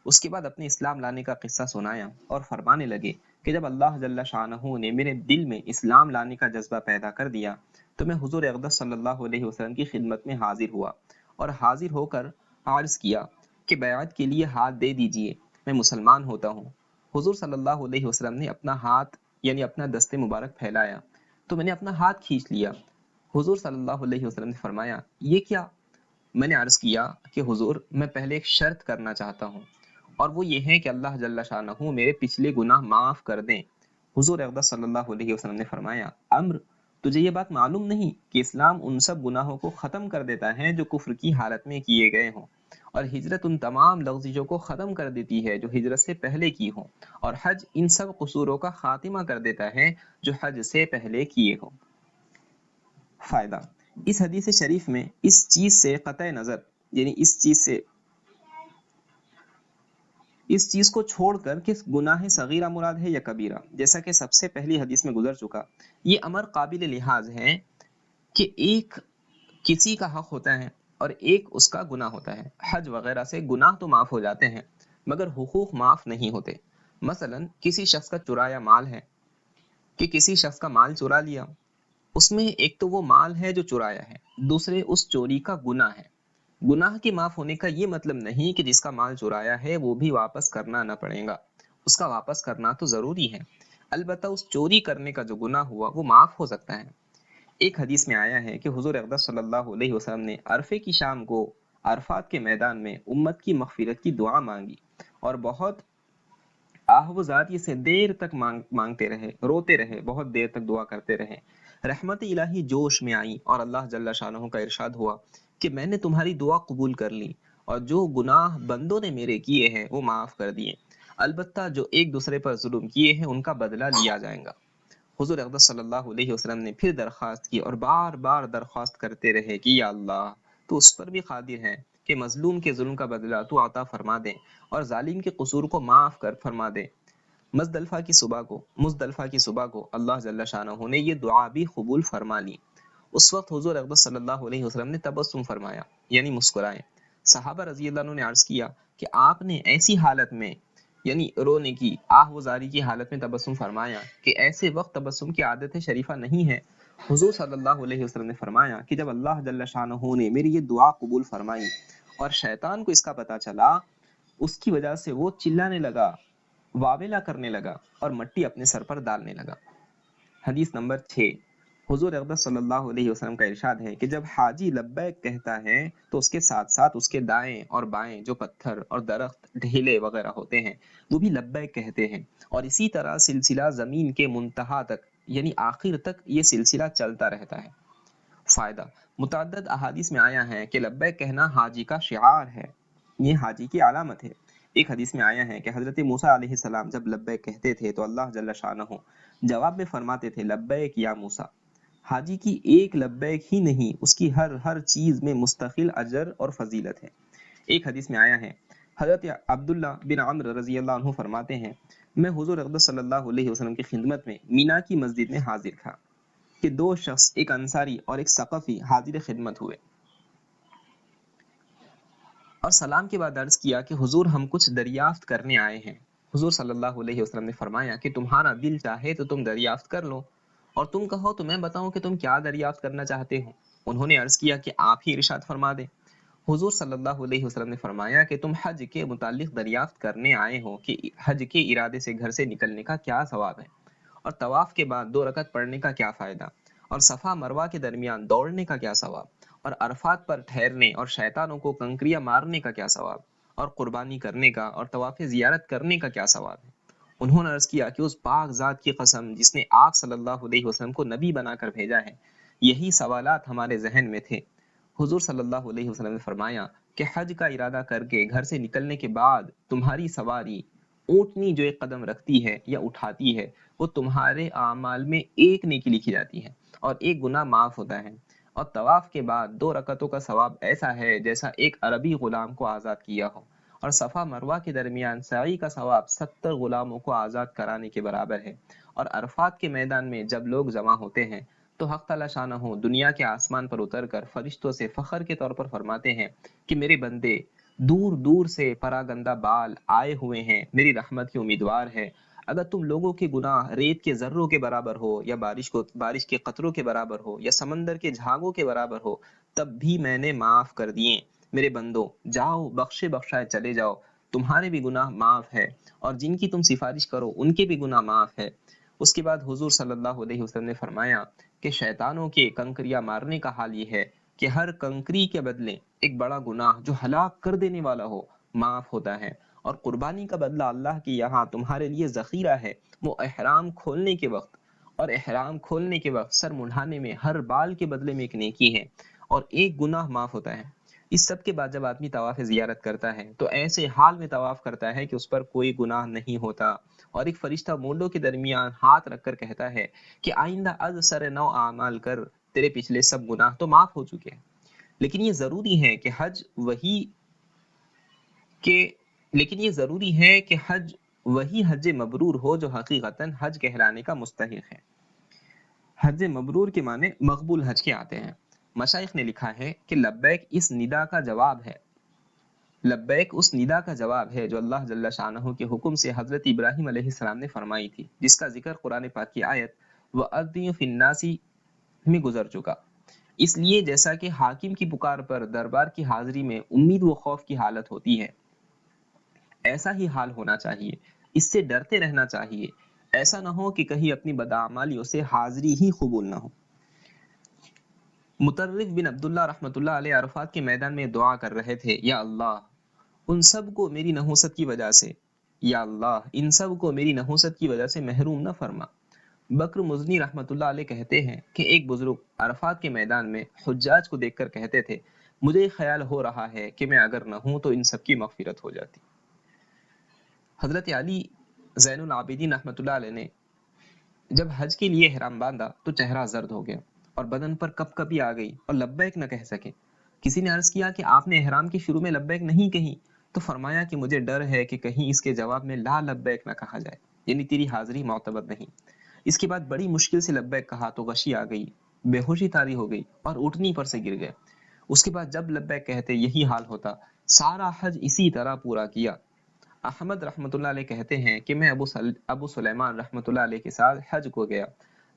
اس کے بعد اپنے اسلام لانے کا قصہ سنایا اور فرمانے لگے کہ جب اللہ جل شانہ نے میرے دل میں اسلام لانے کا جذبہ پیدا کر دیا تو میں حضور اقدس صلی اللہ علیہ وسلم کی خدمت میں حاضر ہوا اور حاضر ہو کر عرض کیا کہ بیعت کے لیے ہاتھ دے دیجئے، میں مسلمان ہوتا ہوں۔ حضور صلی اللہ علیہ وسلم نے اپنا ہاتھ یعنی اپنا دست مبارک پھیلایا تو میں نے اپنا ہاتھ کھینچ لیا۔ حضور صلی اللہ علیہ وسلم نے فرمایا یہ کیا؟ میں نے عرض کیا کہ حضور میں پہلے ایک شرط کرنا چاہتا ہوں اور وہ یہ ہے کہ اللہ جل شانہ میرے پچھلے گناہ معاف کر دیں۔ حضور اقدس صلی اللہ علیہ وسلم نے فرمایا عمرو تجھے یہ بات معلوم نہیں کہ اسلام ان سب گناہوں کو ختم کر دیتا ہے جو کفر کی حالت میں کیے گئے ہوں، اور ہجرت ان تمام لغزشوں کو ختم کر دیتی ہے جو ہجرت سے پہلے کی ہوں، اور حج ان سب قصوروں کا خاتمہ کر دیتا ہے جو حج سے پہلے کیے ہوں۔ فائدہ، اس حدیث شریف میں اس چیز سے قطع نظر یعنی اس چیز کو چھوڑ کر کہ گناہ صغیرہ مراد ہے یا کبیرہ، جیسا کہ سب سے پہلی حدیث میں گزر چکا، یہ امر قابل لحاظ ہے کہ ایک کسی کا حق ہوتا ہے اور ایک اس کا گناہ ہوتا ہے۔ حج وغیرہ سے گناہ تو معاف ہو جاتے ہیں مگر حقوق معاف نہیں ہوتے۔ مثلا کسی شخص کا چرایا مال ہے کہ کسی شخص کا مال چرا لیا، اس میں ایک تو وہ مال ہے جو چرایا ہے، دوسرے اس چوری کا گناہ ہے۔ گناہ کے معاف ہونے کا یہ مطلب نہیں کہ جس کا مال چرایا ہے وہ بھی واپس کرنا نہ پڑے گا، اس کا واپس کرنا تو ضروری ہے، البتہ اس چوری کرنے کا جو گناہ ہوا وہ معاف ہو سکتا ہے۔ ایک حدیث میں آیا ہے کہ حضور اقدس صلی اللہ علیہ وسلم نے عرفے کی شام کو عرفات کے میدان میں امت کی مغفرت کی دعا مانگی اور بہت آہ و زاری سے دیر تک مانگتے رہے، روتے رہے، بہت دیر تک دعا کرتے رہے۔ رحمت الہی جوش میں آئی اور اللہ جل شانہ کا ارشاد ہوا کہ میں نے تمہاری دعا قبول کر لی اور جو گناہ بندوں نے میرے کیے ہیں وہ معاف کر دیے، البتہ جو ایک دوسرے پر ظلم کیے ہیں ان کا بدلہ لیا جائے گا۔ حضور اقدس صلی اللہ علیہ وسلم نے پھر درخواست کی اور بار بار درخواست کرتے رہے کہ یا اللہ تو اس پر بھی قادر ہے کہ مظلوم کے ظلم کا بدلہ تو عطا فرما دے اور ظالم کے قصور کو معاف کر فرما دے۔ مزدلفہ کی صبح کو اللہ جل شانہ نے یہ دعا بھی قبول فرما لی۔ اس وقت حضور اقدس صلی اللہ علیہ وسلم نے تبسم فرمایا یعنی مسکرائے۔ صحابہ رضی اللہ عنہ نے عرض کیا کہ آپ نے ایسی حالت میں یعنی رونے کی آہ و زاری کی حالت میں تبسم فرمایا کہ ایسے وقت تبسم کی عادت شریفہ نہیں ہے۔ حضور صلی اللہ علیہ وسلم نے فرمایا کہ جب اللہ جل شانہ نے میری یہ دعا قبول فرمائی اور شیطان کو اس کا پتہ چلا، اس کی وجہ سے وہ چلانے لگا، واویلا کرنے لگا اور مٹی اپنے سر پر ڈالنے لگا۔ حدیث نمبر 6، حضور اقدس صلی اللہ علیہ وسلم کا ارشاد ہے کہ جب حاجی لبیک کہتا ہے تو اس کے ساتھ ساتھ اس کے دائیں اور بائیں جو پتھر اور درخت ڈھیلے وغیرہ ہوتے ہیں وہ بھی لبیک کہتے ہیں، اور اسی طرح سلسلہ زمین کے منتہا تک یعنی آخر تک یہ سلسلہ چلتا رہتا ہے۔ فائدہ، متعدد احادیث میں آیا ہے کہ لبیک کہنا حاجی کا شعار ہے، یہ حاجی کی علامت ہے۔ ایک حدیث میں آیا ہے کہ حضرت موسیٰ علیہ السلام جب لبیک کہتے تھے تو اللہ جل شانہ جواب میں فرماتے تھے لبیک یا موسیٰ۔ حاجی کی ایک لبیک ہی نہیں، اس کی ہر چیز میں مستقل اجر اور فضیلت ہے۔ ایک حدیث میں آیا ہے حضرت عبداللہ بن عمرو رضی اللہ عنہ فرماتے ہیں میں حضور اقدس صلی اللہ علیہ وسلم کی خدمت میں مینا کی مسجد میں حاضر تھا کہ دو شخص ایک انصاری اور ایک ثقفی حاضر خدمت ہوئے اور سلام کے بعد عرض کیا کہ حضور ہم کچھ دریافت کرنے آئے ہیں۔ حضور صلی اللہ علیہ وسلم نے فرمایا کہ تمہارا دل چاہے تو تم دریافت کر لو، اور تم کہو تو میں بتاؤں کہ تم کیا دریافت کرنا چاہتے ہو۔ انہوں نے عرض کیا کہ آپ ہی ارشاد فرما دیں۔ حضور صلی اللہ علیہ وسلم نے فرمایا کہ تم حج کے متعلق دریافت کرنے آئے ہو کہ حج کے ارادے سے گھر سے نکلنے کا کیا ثواب ہے، اور طواف کے بعد 2 رکعت پڑھنے کا کیا فائدہ، اور صفا مروہ کے درمیان دوڑنے کا کیا ثواب، اور عرفات پر ٹھہرنے اور شیطانوں کو کنکریاں مارنے کا کیا ثواب، اور قربانی کرنے کا اور طواف زیارت کرنے کا کیا ثواب ہے۔ انہوں نے عرض کیا کہ اس پاک ذات کی قسم جس نے آپ صلی اللہ علیہ وسلم کو نبی بنا کر بھیجا ہے، یہی سوالات ہمارے ذہن میں تھے۔ حضور صلی اللہ علیہ وسلم نے فرمایا کہ حج کا ارادہ کر کے گھر سے نکلنے کے بعد تمہاری سواری اونٹنی جو ایک قدم رکھتی ہے یا اٹھاتی ہے، وہ تمہارے اعمال میں ایک نیکی لکھی جاتی ہے اور ایک گناہ معاف ہوتا ہے۔ اور طواف کے بعد 2 رکعتوں کا ثواب ایسا ہے جیسا ایک عربی غلام کو آزاد کیا ہو، اور صفا مروہ کے درمیان سعی کا ثواب 70 غلاموں کو آزاد کرانے کے برابر ہے۔ اور عرفات کے میدان میں جب لوگ جمع ہوتے ہیں تو حق تعالی شانہ دنیا کے آسمان پر اتر کر فرشتوں سے فخر کے طور پر فرماتے ہیں کہ میرے بندے دور دور سے پراگندہ بال آئے ہوئے ہیں، میری رحمت کے امیدوار ہے۔ اگر تم لوگوں کے گناہ ریت کے ذروں کے برابر ہو یا بارش کے قطروں کے برابر ہو یا سمندر کے جھاگوں کے برابر ہو، تب بھی میں نے معاف کر دیے۔ میرے بندو جاؤ، بخشے بخشائے چلے جاؤ، تمہارے بھی گناہ معاف ہے، اور جن کی تم سفارش کرو ان کے بھی گناہ معاف ہے۔ اس کے بعد حضور صلی اللہ علیہ وسلم نے فرمایا کہ شیطانوں کے کنکریاں مارنے کا حال یہ ہے کہ ہر کنکری کے بدلے ایک بڑا گناہ جو ہلاک کر دینے والا ہو معاف ہوتا ہے، اور قربانی کا بدلہ اللہ کے یہاں تمہارے لیے ذخیرہ ہے، وہ احرام کھولنے کے وقت، اور احرام کھولنے کے وقت سر منڈھانے میں ہر بال کے بدلے میں ایک نیکی ہے اور ایک گناہ معاف ہوتا ہے۔ اس سب کے بعد جب آدمی طواف زیارت کرتا ہے تو ایسے حال میں طواف کرتا ہے کہ اس پر کوئی گناہ نہیں ہوتا، اور ایک فرشتہ مونڈوں کے درمیان ہاتھ رکھ کر کہتا ہے کہ آئندہ از سر نو اعمال کر، تیرے پچھلے سب گناہ تو معاف ہو چکے ہیں۔ لیکن یہ ضروری ہے کہ حج وہی حج مبرور ہو جو حقیقتاً حج کہلانے کا مستحق ہے۔ حج مبرور کے معنی مقبول حج کے آتے ہیں۔ مشائخ نے لکھا ہے کہ لبیک اس ندا کا جواب ہے، لبیک اس ندا کا جواب ہے جو اللہ جل شانہ کے حکم سے حضرت ابراہیم علیہ السلام نے فرمائی تھی، جس کا ذکر قرآن پاک کی آیت وَأَذِّنْ فِي النَّاسِ میں گزر چکا۔ اس لیے جیسا کہ حاکم کی پکار پر دربار کی حاضری میں امید و خوف کی حالت ہوتی ہے، ایسا ہی حال ہونا چاہیے، اس سے ڈرتے رہنا چاہیے، ایسا نہ ہو کہ کہیں اپنی بدعمالیوں سے حاضری ہی قبول نہ ہو۔ مطرف بن عبداللہ رحمۃ اللہ علیہ عرفات کے میدان میں دعا کر رہے تھے، یا اللہ ان سب کو میری نحوست کی وجہ سے، یا اللہ ان سب کو میری نحوست کی وجہ سے محروم نہ فرما۔ بکر مزنی رحمۃ اللہ علیہ کہتے ہیں کہ ایک بزرگ عرفات کے میدان میں حجاج کو دیکھ کر کہتے تھے، مجھے خیال ہو رہا ہے کہ میں اگر نہ ہوں تو ان سب کی مغفرت ہو جاتی۔ حضرت علی زین العابدین رحمۃ اللہ علیہ نے جب حج کے لیے احرام باندھا تو چہرہ زرد ہو گیا اور بدن پر کپ کپی آ گئی اور لبیک نہ کہہ سکے۔ کسی نے عرض کیا کہ آپ نے احرام کے شروع میں لبیک نہیں کہی، تو فرمایا کہ مجھے ڈر ہے کہ کہیں اس کے جواب میں لا لبیک نہ کہا جائے، یعنی تیری حاضری معتبر نہیں۔ اس کے بعد بڑی مشکل سے لبیک کہا تو غشی آ گئی، بے ہوشی طاری ہو گئی اور اونٹنی پر سے گر گئے۔ اس کے بعد جب لبیک کہتے یہی حال ہوتا، سارا حج اسی طرح پورا کیا۔ احمد رحمۃ اللہ علیہ کہتے ہیں کہ میں ابو سلیمان رحمۃ اللہ علیہ کے ساتھ حج کو گیا،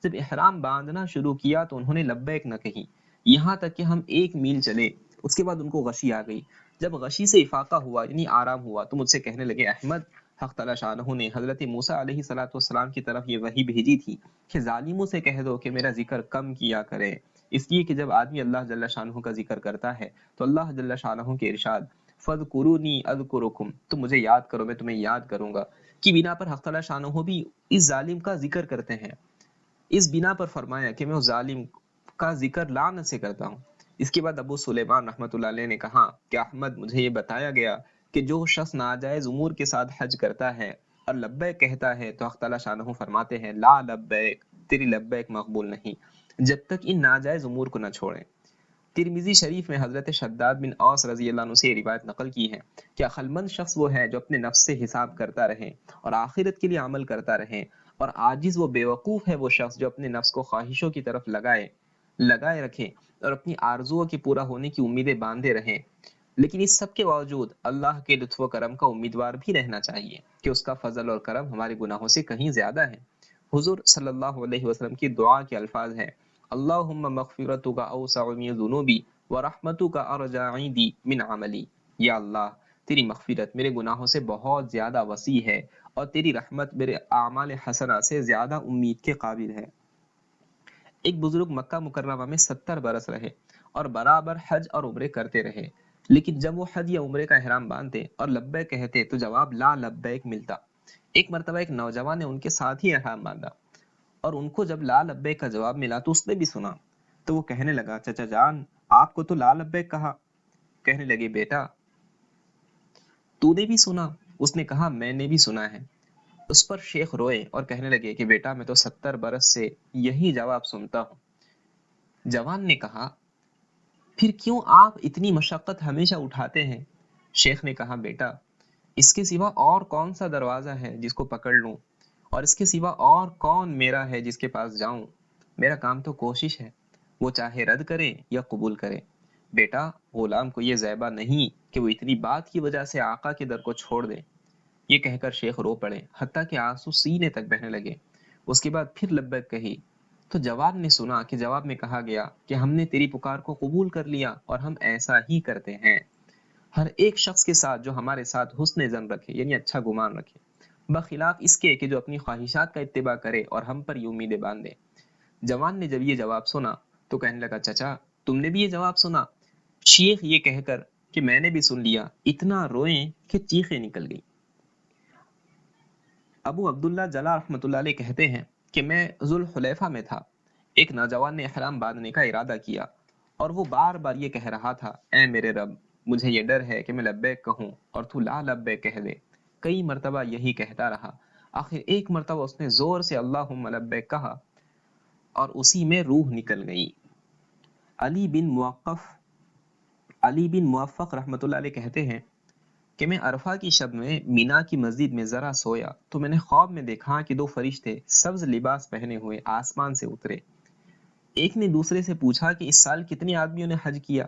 جب احرام باندھنا شروع کیا تو انہوں نے لبیک نہ کہی، یہاں تک کہ ہم 1 میل چلے۔ اس کے بعد ان کو غشی آ گئی، جب غشی سے افاقہ ہوا یعنی آرام ہوا تو مجھ سے کہنے لگے، احمد حق تعالی شانہ نے حضرت موسیٰ علیہ السلام کی طرف یہ وحی بھیجی تھی کہ ظالموں سے کہہ دو کہ میرا ذکر کم کیا کرے، اس لیے کہ جب آدمی اللہ جل شانہ کا ذکر کرتا ہے تو اللہ جل شانہ کے ارشاد فَاذْكُرُونِي أَذْكُرُكُمْ، تم مجھے یاد کرو میں تمہیں یاد کروں گا، کی بنا پر حق تعالی شانہ بھی اس ظالم کا ذکر کرتے ہیں۔ اس بنا پر فرمایا کہ میں اس ظالم کا ذکر لعنت سے کرتا ہوں۔ اس کے بعد ابو سلیمان رحمۃ اللہ علیہ نے کہا کہ احمد مجھے یہ بتایا گیا کہ جو شخص ناجائز امور کے ساتھ حج کرتا ہے اور لبیک کہتا ہے تو حق تعالی شانہ فرماتے ہیں لا لبیک، تیری لبیک مقبول نہیں جب تک ان ناجائز امور کو نہ چھوڑیں۔ ترمذی شریف میں حضرت شداد بن اوس رضی اللہ عنہ سے روایت نقل کی ہے کہ عقلمند شخص وہ ہے جو اپنے نفس سے حساب کرتا رہے اور آخرت کے لیے عمل کرتا رہے، اور عاجز و بیوقوف ہے وہ شخص جو اپنے نفس کو خواہشوں کی طرف لگائے رکھے اور اپنی آرزوؤں کے پورا ہونے کی امیدیں باندھے رہے۔ لیکن اس سب کے باوجود اللہ کے لطف و کرم کا امیدوار بھی رہنا چاہیے کہ اس کا فضل اور کرم ہمارے گناہوں سے کہیں زیادہ ہے۔ حضور صلی اللہ علیہ وسلم کی دعا کے الفاظ ہیں، اللہم مغفرتک اوسع من ذنوبی ورحمتک ارجع عندی من عملی، یا اللہ تیری مغفرت میرے گناہوں سے بہت زیادہ وسیع ہے اور تیری رحمت میرے اعمال حسنہ سے زیادہ امید کے قابل ہے۔ ایک بزرگ مکہ مکرمہ میں 70 برس رہے اور برابر حج اور عمرے کرتے رہے، لیکن جب وہ حج یا عمرے کا احرام باندھتے اور لبیک کہتے تو جواب لا لبیک ملتا۔ ایک مرتبہ ایک نوجوان نے ان کے ساتھ ہی احرام باندھا اور ان کو جب لا لبیک کا جواب ملا تو اس نے بھی سنا، تو وہ کہنے لگا چچا جان آپ کو تو لا لبیک کہا۔ کہنے لگے بیٹا تو نے بھی سنا؟ اس نے کہا میں نے بھی سنا ہے۔ اس پر شیخ روئے اور کہنے لگے کہ بیٹا میں تو 70 برس سے یہی جواب سنتا ہوں۔ جوان نے کہا پھر کیوں آپ اتنی مشقت ہمیشہ اٹھاتے ہیں؟ شیخ نے کہا بیٹا اس کے سوا اور کون سا دروازہ ہے جس کو پکڑ لوں، اور اس کے سوا اور کون میرا ہے جس کے پاس جاؤں؟ میرا کام تو کوشش ہے، وہ چاہے رد کرے یا قبول کرے۔ بیٹا غلام کو یہ زیبا نہیں کہ وہ اتنی بات کی وجہ سے آقا کے در کو چھوڑ دے۔ یہ کہہ کر شیخ رو پڑے حتیٰ کہ آنسو سینے تک بہنے لگے۔ اس کے بعد پھر لبیک کہی تو جوان نے سنا کہ جواب میں کہا گیا کہ ہم نے تیری پکار کو قبول کر لیا اور ہم ایسا ہی کرتے ہیں۔ ہر ایک شخص کے ساتھ جو ہمارے ساتھ حسن ظن رکھے یعنی اچھا گمان رکھے، بخلاف اس کے کہ جو اپنی خواہشات کا اتباع کرے اور ہم پر یہ امیدیں باندھے۔ جوان نے جب یہ جواب سنا تو کہنے لگا چچا تم نے بھی یہ جواب سنا؟ شیخ یہ کہہ کر کہ میں نے بھی سن لیا اتنا روئیں کہ چیخیں نکل گئی۔ ابو عبداللہ جلا رحمۃ اللہ علیہ کہتے ہیں کہ میں ذوالحلیفہ میں تھا، ایک نوجوان نے احرام باندھنے کا ارادہ کیا اور وہ بار بار یہ کہہ رہا تھا اے میرے رب مجھے یہ ڈر ہے کہ میں لبیک کہوں اور تو لا لبیک کہہ دے۔ کئی مرتبہ یہی کہتا رہا، آخر ایک مرتبہ اس نے زور سے اللہم لبیک کہا اور اسی میں روح نکل گئی۔ علی بن موفق رحمۃ اللہ علیہ کہتے ہیں کہ میں عرفہ کی شب میں مینا کی مسجد میں ذرا سویا تو میں نے خواب میں دیکھا کہ دو فرشتے سبز لباس پہنے ہوئے آسمان سے اترے۔ ایک نے دوسرے سے پوچھا کہ اس سال کتنے آدمیوں نے حج کیا؟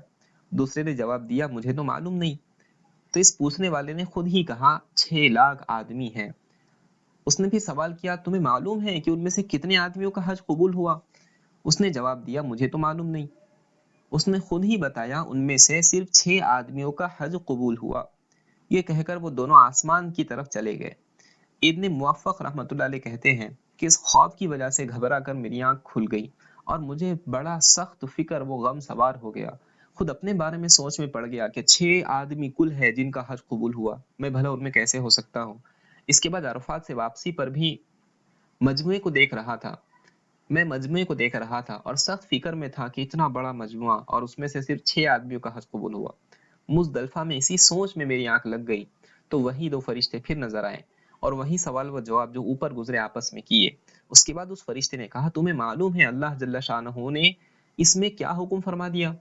دوسرے نے جواب دیا مجھے تو معلوم نہیں۔ تو اس پوچھنے والے نے خود ہی کہا 6 لاکھ آدمی ہیں۔ اس نے بھی سوال کیا تمہیں معلوم ہے کہ ان میں سے کتنے آدمیوں کا حج قبول ہوا؟ اس نے جواب دیا مجھے تو معلوم نہیں۔ اس نے خود ہی بتایا ان میں سے صرف 6 آدمیوں کا حج قبول ہوا۔ یہ کہہ کر وہ دونوں آسمان کی طرف چلے گئے۔ ابن موفق رحمۃ اللہ علیہ کہتے ہیں کہ اس خواب کی وجہ سے گھبرا کر میری آنکھ کھل گئی اور مجھے بڑا سخت فکر و غم سوار ہو گیا۔ خود اپنے بارے میں سوچ میں پڑ گیا کہ 6 آدمی کل ہے جن کا حج قبول ہوا، میں بھلا ان میں کیسے ہو سکتا ہوں؟ اس کے بعد عرفات سے واپسی پر بھی مجموعے کو دیکھ رہا تھا اور سخت فکر میں تھا کہ اتنا بڑا مجموعہ اور اس میں سے صرف 6 آدمیوں کا حج قبول ہوا۔ مزدلفہ میں اسی سوچ میں میری آنکھ لگ گئی تو وہی دو فرشتے پھر نظر آئے اور وہی سوال و جواب جو اوپر گزرے آپس میں کیے۔ اس کے بعد اس فرشتے نے کہا تمہیں معلوم ہے اللہ جل شانہ نے اس میں کیا حکم فرما دیا؟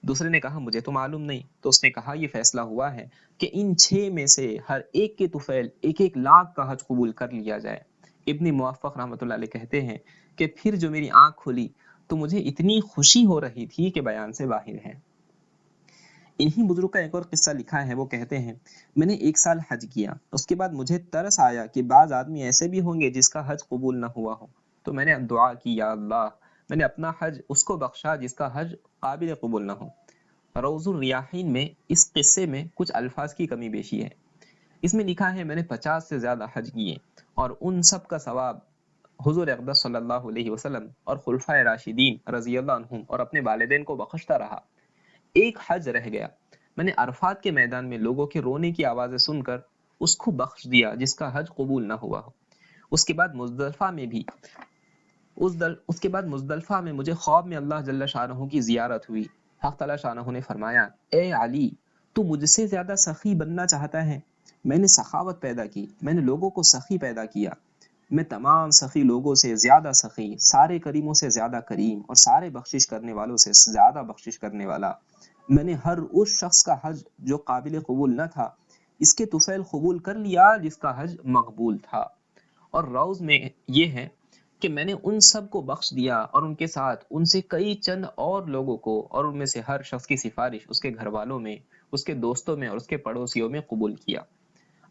دوسرے نے کہا مجھے تو معلوم نہیں۔ تو اس نے کہا یہ فیصلہ ہوا ہے کہ ان 6 میں سے ہر ایک کے طفیل 1 لاکھ کا حج قبول کر لیا جائے۔ ابن موفق رحمۃ اللہ علیہ کہتے ہیں کہ پھر جو میری آنکھ کھلی تو مجھے اتنی خوشی ہو رہی تھی کہ بیان سے باہر ہے۔ انہی بزرگ کا ایک اور قصہ لکھا ہے، وہ کہتے ہیں میں نے 1 سال حج کیا، اس کے بعد مجھے ترس آیا کہ بعض آدمی ایسے بھی ہوں گے جس کا حج قبول نہ ہوا ہو، تو میں نے دعا کی یا اللہ میں نے اپنا حج اس کو بخشا جس کا حج قابل قبول نہ ہو۔ روض الریاحین میں اس قصے میں کچھ الفاظ کی کمی بیشی ہے۔ اس میں لکھا ہے میں نے 50 سے زیادہ حج کیے اور ان سب کا ثواب حضور اقدس صلی اللہ علیہ وسلم اور خلفائے راشدین رضی اللہ عنہم اور اپنے والدین کو بخشتا رہا۔ ایک حج رہ گیا، میں نے عرفات کے میدان میں لوگوں کے رونے کی آوازیں سن کر اس کو بخش دیا جس کا حج قبول نہ ہوا ہو۔ اس کے بعد مزدلفہ میں مجھے خواب میں اللہ جل شانہ کی زیارت ہوئی۔ حق تعالی شانہ نے فرمایا اے علی تو مجھ سے زیادہ سخی بننا چاہتا ہے؟ میں نے سخاوت پیدا کی، میں نے لوگوں کو سخی پیدا کیا، میں تمام سخی لوگوں سے زیادہ سخی، سارے کریموں سے زیادہ کریم اور سارے بخشش کرنے والوں سے زیادہ بخشش کرنے والا۔ میں نے ہر اس شخص کا حج جو قابل قبول نہ تھا اس کے طفیل قبول کر لیا جس کا حج مقبول تھا۔ اور روز میں یہ ہے کہ میں نے ان سب کو بخش دیا اور ان کے ساتھ ان سے کئی چند اور لوگوں کو، اور ان میں سے ہر شخص کی سفارش اس کے گھر والوں میں، اس کے دوستوں میں اور اس کے پڑوسیوں میں قبول کیا۔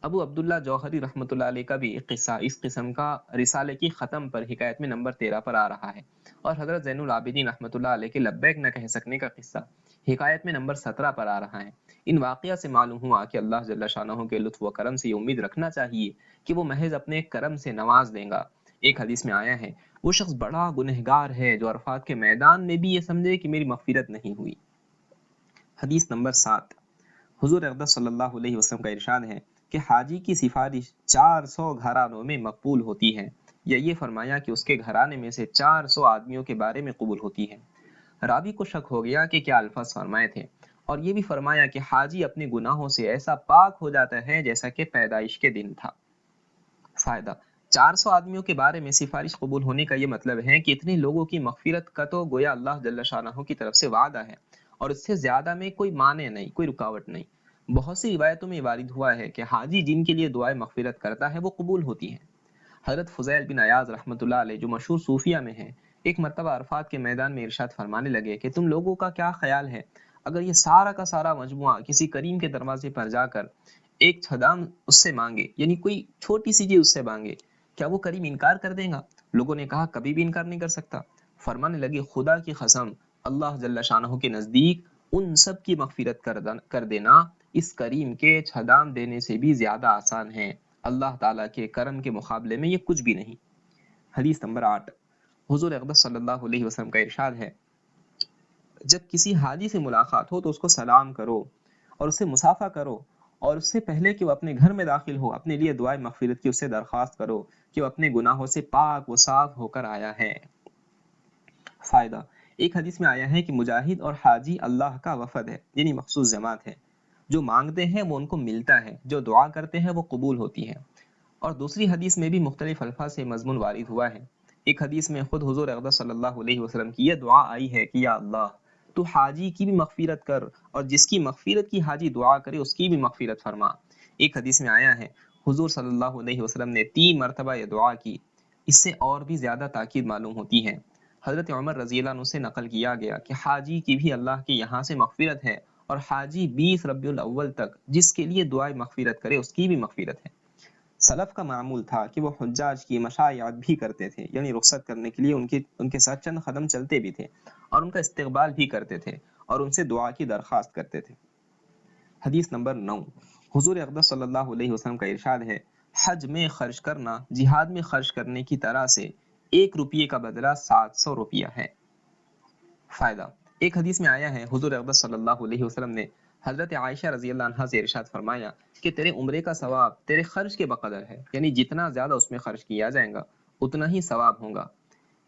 ابو عبداللہ جوہری رحمۃ اللہ علیہ کا بھی ایک قصہ اس قسم کا رسالے کی ختم پر حکایت میں نمبر 13 پر آ رہا ہے، اور حضرت زین العابدین رحمۃ اللہ علیہ کے لبیک نہ کہہ سکنے کا قصہ حکایت میں نمبر 17 پر آ رہا ہے۔ ان واقعہ سے معلوم ہوا کہ اللہ جل شانہ کے لطف و کرم سے یہ امید رکھنا چاہیے کہ وہ محض اپنے کرم سے نواز دیں گا۔ ایک حدیث میں آیا ہے وہ شخص بڑا گنہگار ہے جو عرفات کے میدان میں بھی یہ سمجھے کہ میری مغفرت نہیں ہوئی۔ حدیث نمبر 7، حضور اقدس صلی اللہ علیہ وسلم کا ارشاد ہے کہ حاجی کی سفارش 400 گھرانوں میں مقبول ہوتی ہے، یا یہ فرمایا کہ اس کے گھرانے میں سے 400 آدمیوں کے بارے میں قبول ہوتی ہے۔ راوی کو شک ہو گیا کہ کیا الفاظ فرمائے تھے، اور یہ بھی فرمایا کہ حاجی اپنے گناہوں سے ایسا پاک ہو جاتا ہے جیسا کہ پیدائش کے دن تھا۔ فائدہ: 400 آدمیوں کے بارے میں سفارش قبول ہونے کا یہ مطلب ہے کہ اتنے لوگوں کی مغفرت کا تو گویا اللہ جل شانہ کی طرف سے وعدہ ہے، اور اس سے زیادہ میں کوئی مانع نہیں، کوئی رکاوٹ نہیں۔ بہت سی روایتوں میں وارد ہوا ہے کہ حاجی جن کے لیے دعائیں مغفرت کرتا ہے وہ قبول ہوتی ہیں۔ حضرت فضیل بن عیاض رحمۃ اللہ علیہ، جو مشہور صوفیہ میں ہیں، ایک مرتبہ عرفات کے میدان میں ارشاد فرمانے لگے کہ تم لوگوں کا کیا خیال ہے اگر یہ سارا کا سارا مجموعہ کسی کریم کے دروازے پر جا کر ایک چھدام اس سے مانگے، یعنی کوئی چھوٹی سی چیز اس سے مانگے، کیا وہ کریم انکار کر دے گا؟ لوگوں نے کہا کبھی بھی انکار نہیں کر سکتا۔ فرمانے لگے خدا کی قسم، اللہ جل شانہ کے نزدیک ان سب کی مغفرت کر دینا اس کریم کے چھدام دینے سے بھی زیادہ آسان ہے۔ اللہ تعالیٰ کے کرم کے مقابلے میں یہ کچھ بھی نہیں۔ حدیث نمبر 8، حضور اقدس صلی اللہ علیہ وسلم کا ارشاد ہے، جب کسی حاجی سے ملاقات ہو تو اس کو سلام کرو اور اس سے مصافحہ کرو، اور اس سے پہلے کہ وہ اپنے گھر میں داخل ہو اپنے لیے دعائے مغفرت کی اس سے درخواست کرو کہ وہ اپنے گناہوں سے پاک و صاف ہو کر آیا ہے۔ فائدہ: ایک حدیث میں آیا ہے کہ مجاہد اور حاجی اللہ کا وفد ہے، یعنی مخصوص جماعت ہے۔ جو مانگتے ہیں وہ ان کو ملتا ہے، جو دعا کرتے ہیں وہ قبول ہوتی ہے۔ اور دوسری حدیث میں بھی مختلف الفاظ سے مضمون وارد ہوا ہے۔ ایک حدیث میں خود حضور اقدس صلی اللہ علیہ وسلم کی یہ دعا آئی ہے کہ یا اللہ، تو حاجی کی بھی مغفرت کر، اور جس کی مغفرت کی حاجی دعا کرے اس کی بھی مغفرت فرما۔ ایک حدیث میں آیا ہے حضور صلی اللہ علیہ وسلم نے 3 مرتبہ یہ دعا کی۔ اس سے اور بھی زیادہ تاکید معلوم ہوتی ہے۔ حضرت عمر رضی اللہ عنہ سے نقل کیا گیا کہ حاجی کی بھی اللہ کے یہاں سے مغفرت ہے، اور حاجی 20 ربیع الاول تک جس کے لیے دعائے مغفرت کرے اس کی بھی مغفرت ہے۔ سلف کا معمول تھا کہ وہ حجاج کی مشایعت بھی کرتے تھے، یعنی رخصت کرنے کے لیے ان کے ساتھ چند قدم چلتے بھی تھے، اور ان کا استقبال بھی کرتے تھے، اور ان سے دعا کی درخواست کرتے تھے۔ حدیث نمبر 9، حضور اقدس صلی اللہ علیہ وسلم کا ارشاد ہے، حج میں خرچ کرنا جہاد میں خرچ کرنے کی طرح سے 1 روپیے کا بدلہ 700 روپیہ ہے۔ فائدہ: ایک حدیث میں آیا ہے حضور اقدس صلی اللہ علیہ وسلم نے حضرت عائشہ رضی اللہ عنہا سے ارشاد فرمایا کہ تیرے عمرے کا ثواب تیرے خرچ کے بقدر ہے، یعنی جتنا زیادہ اس میں خرچ کیا جائے گا اتنا ہی ثواب ہوگا۔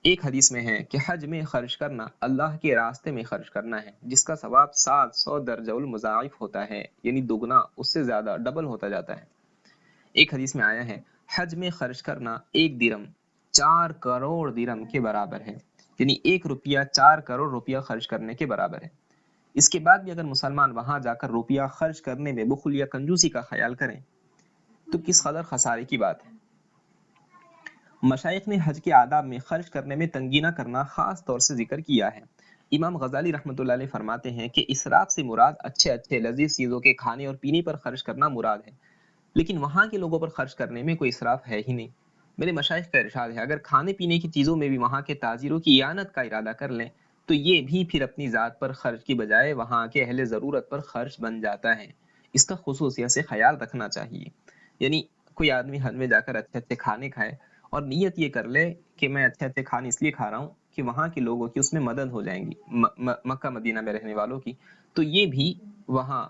ایک حدیث میں ہے کہ حج میں خرچ کرنا اللہ کے راستے میں خرچ کرنا ہے، جس کا ثواب 700 درجہ المضاعف ہوتا ہے، یعنی دگنا، اس سے زیادہ ڈبل ہوتا جاتا ہے۔ ایک حدیث میں آیا ہے حج میں خرچ کرنا 1 درم 4 کروڑ درم کے برابر ہے، یعنی 1 روپیہ 4 کروڑ روپیہ خرچ کرنے کے برابر ہے۔ اس کے بعد بھی اگر مسلمان وہاں جا کر روپیہ خرچ کرنے میں بخل یا کنجوسی کا خیال کریں تو کس قدر خسارے کی بات ہے۔ مشائخ نے حج کے آداب میں خرچ کرنے میں تنگی نہ کرنا خاص طور سے ذکر کیا ہے۔ امام غزالی رحمۃ اللہ علیہ فرماتے ہیں کہ اسراف سے مراد اچھے لذیذ چیزوں کے کھانے اور پینے پر خرچ کرنا مراد ہے، لیکن وہاں کے لوگوں پر خرچ کرنے میں کوئی اسراف ہے ہی نہیں۔ میرے مشائخ کا ارشاد ہے اگر کھانے پینے کی چیزوں میں بھی وہاں کے تاجروں کی اعانت کا ارادہ کر لیں تو یہ بھی پھر اپنی ذات پر خرچ کی بجائے وہاں کے اہل ضرورت پر خرچ بن جاتا ہے۔ اس کا خصوصیت سے خیال رکھنا چاہیے، یعنی کوئی آدمی حج میں جا کر اچھے کھانے کھائے اور نیت یہ کر لے کہ میں اچھے کھانے اس لیے کھا رہا ہوں کہ وہاں کے لوگوں کی اس میں مدد ہو جائیں گی، مکہ مدینہ میں رہنے والوں کی، تو یہ بھی وہاں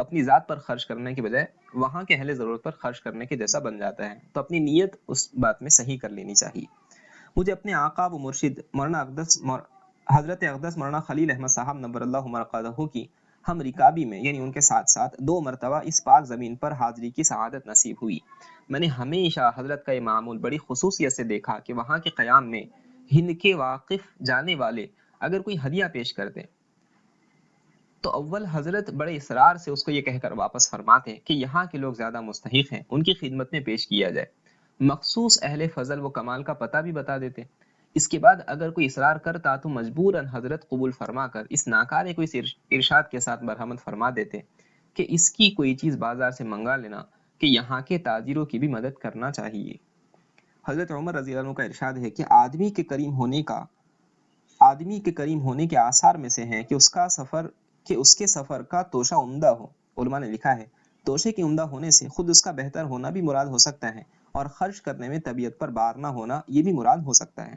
اپنی ذات پر خرچ کرنے کے بجائے وہاں کے اہل ضرورت پر خرچ کرنے کے جیسا بن جاتا ہے۔ تو اپنی نیت اس بات میں صحیح کر لینی چاہیے۔ مجھے اپنے آقا و مرشد حضرت اقدس مولانا خلیل احمد صاحب نبر اللہ مرقدہ کی ہم رکابی میں، یعنی ان کے ساتھ ساتھ 2 مرتبہ اس پاک زمین پر حاضری کی سعادت نصیب ہوئی۔ میں نے ہمیشہ حضرت کا یہ معمول بڑی خصوصیت سے دیکھا کہ وہاں کے قیام میں ہند کے واقف جانے والے اگر کوئی ہدیہ پیش کرتے تو اول حضرت بڑے اصرار سے اس کو یہ کہہ کر واپس فرماتے کہ یہاں کے لوگ زیادہ مستحق ہیں، ان کی خدمت میں پیش کیا جائے۔ مخصوص اہل فضل و کمال کا پتہ بھی بتا دیتے۔ اس کے بعد اگر کوئی اصرار کرتا تو مجبوراً حضرت قبول فرما کر اس ناکارے کو اس ارشاد کے ساتھ مرحمت فرما دیتے کہ اس کی کوئی چیز بازار سے منگا لینا کہ یہاں کے تاجروں کی بھی مدد کرنا چاہیے۔ حضرت عمر رضی اللہ عنہ کا ارشاد ہے کہ آدمی کے کریم ہونے کے آثار میں سے ہیں کہ اس کے سفر کا توشہ عمدہ ہو۔ علماء نے لکھا ہے توشے کے عمدہ ہونے سے خود اس کا بہتر ہونا بھی مراد ہو سکتا ہے، اور خرچ کرنے میں طبیعت پر بار نہ ہونا یہ بھی مراد ہو سکتا ہے۔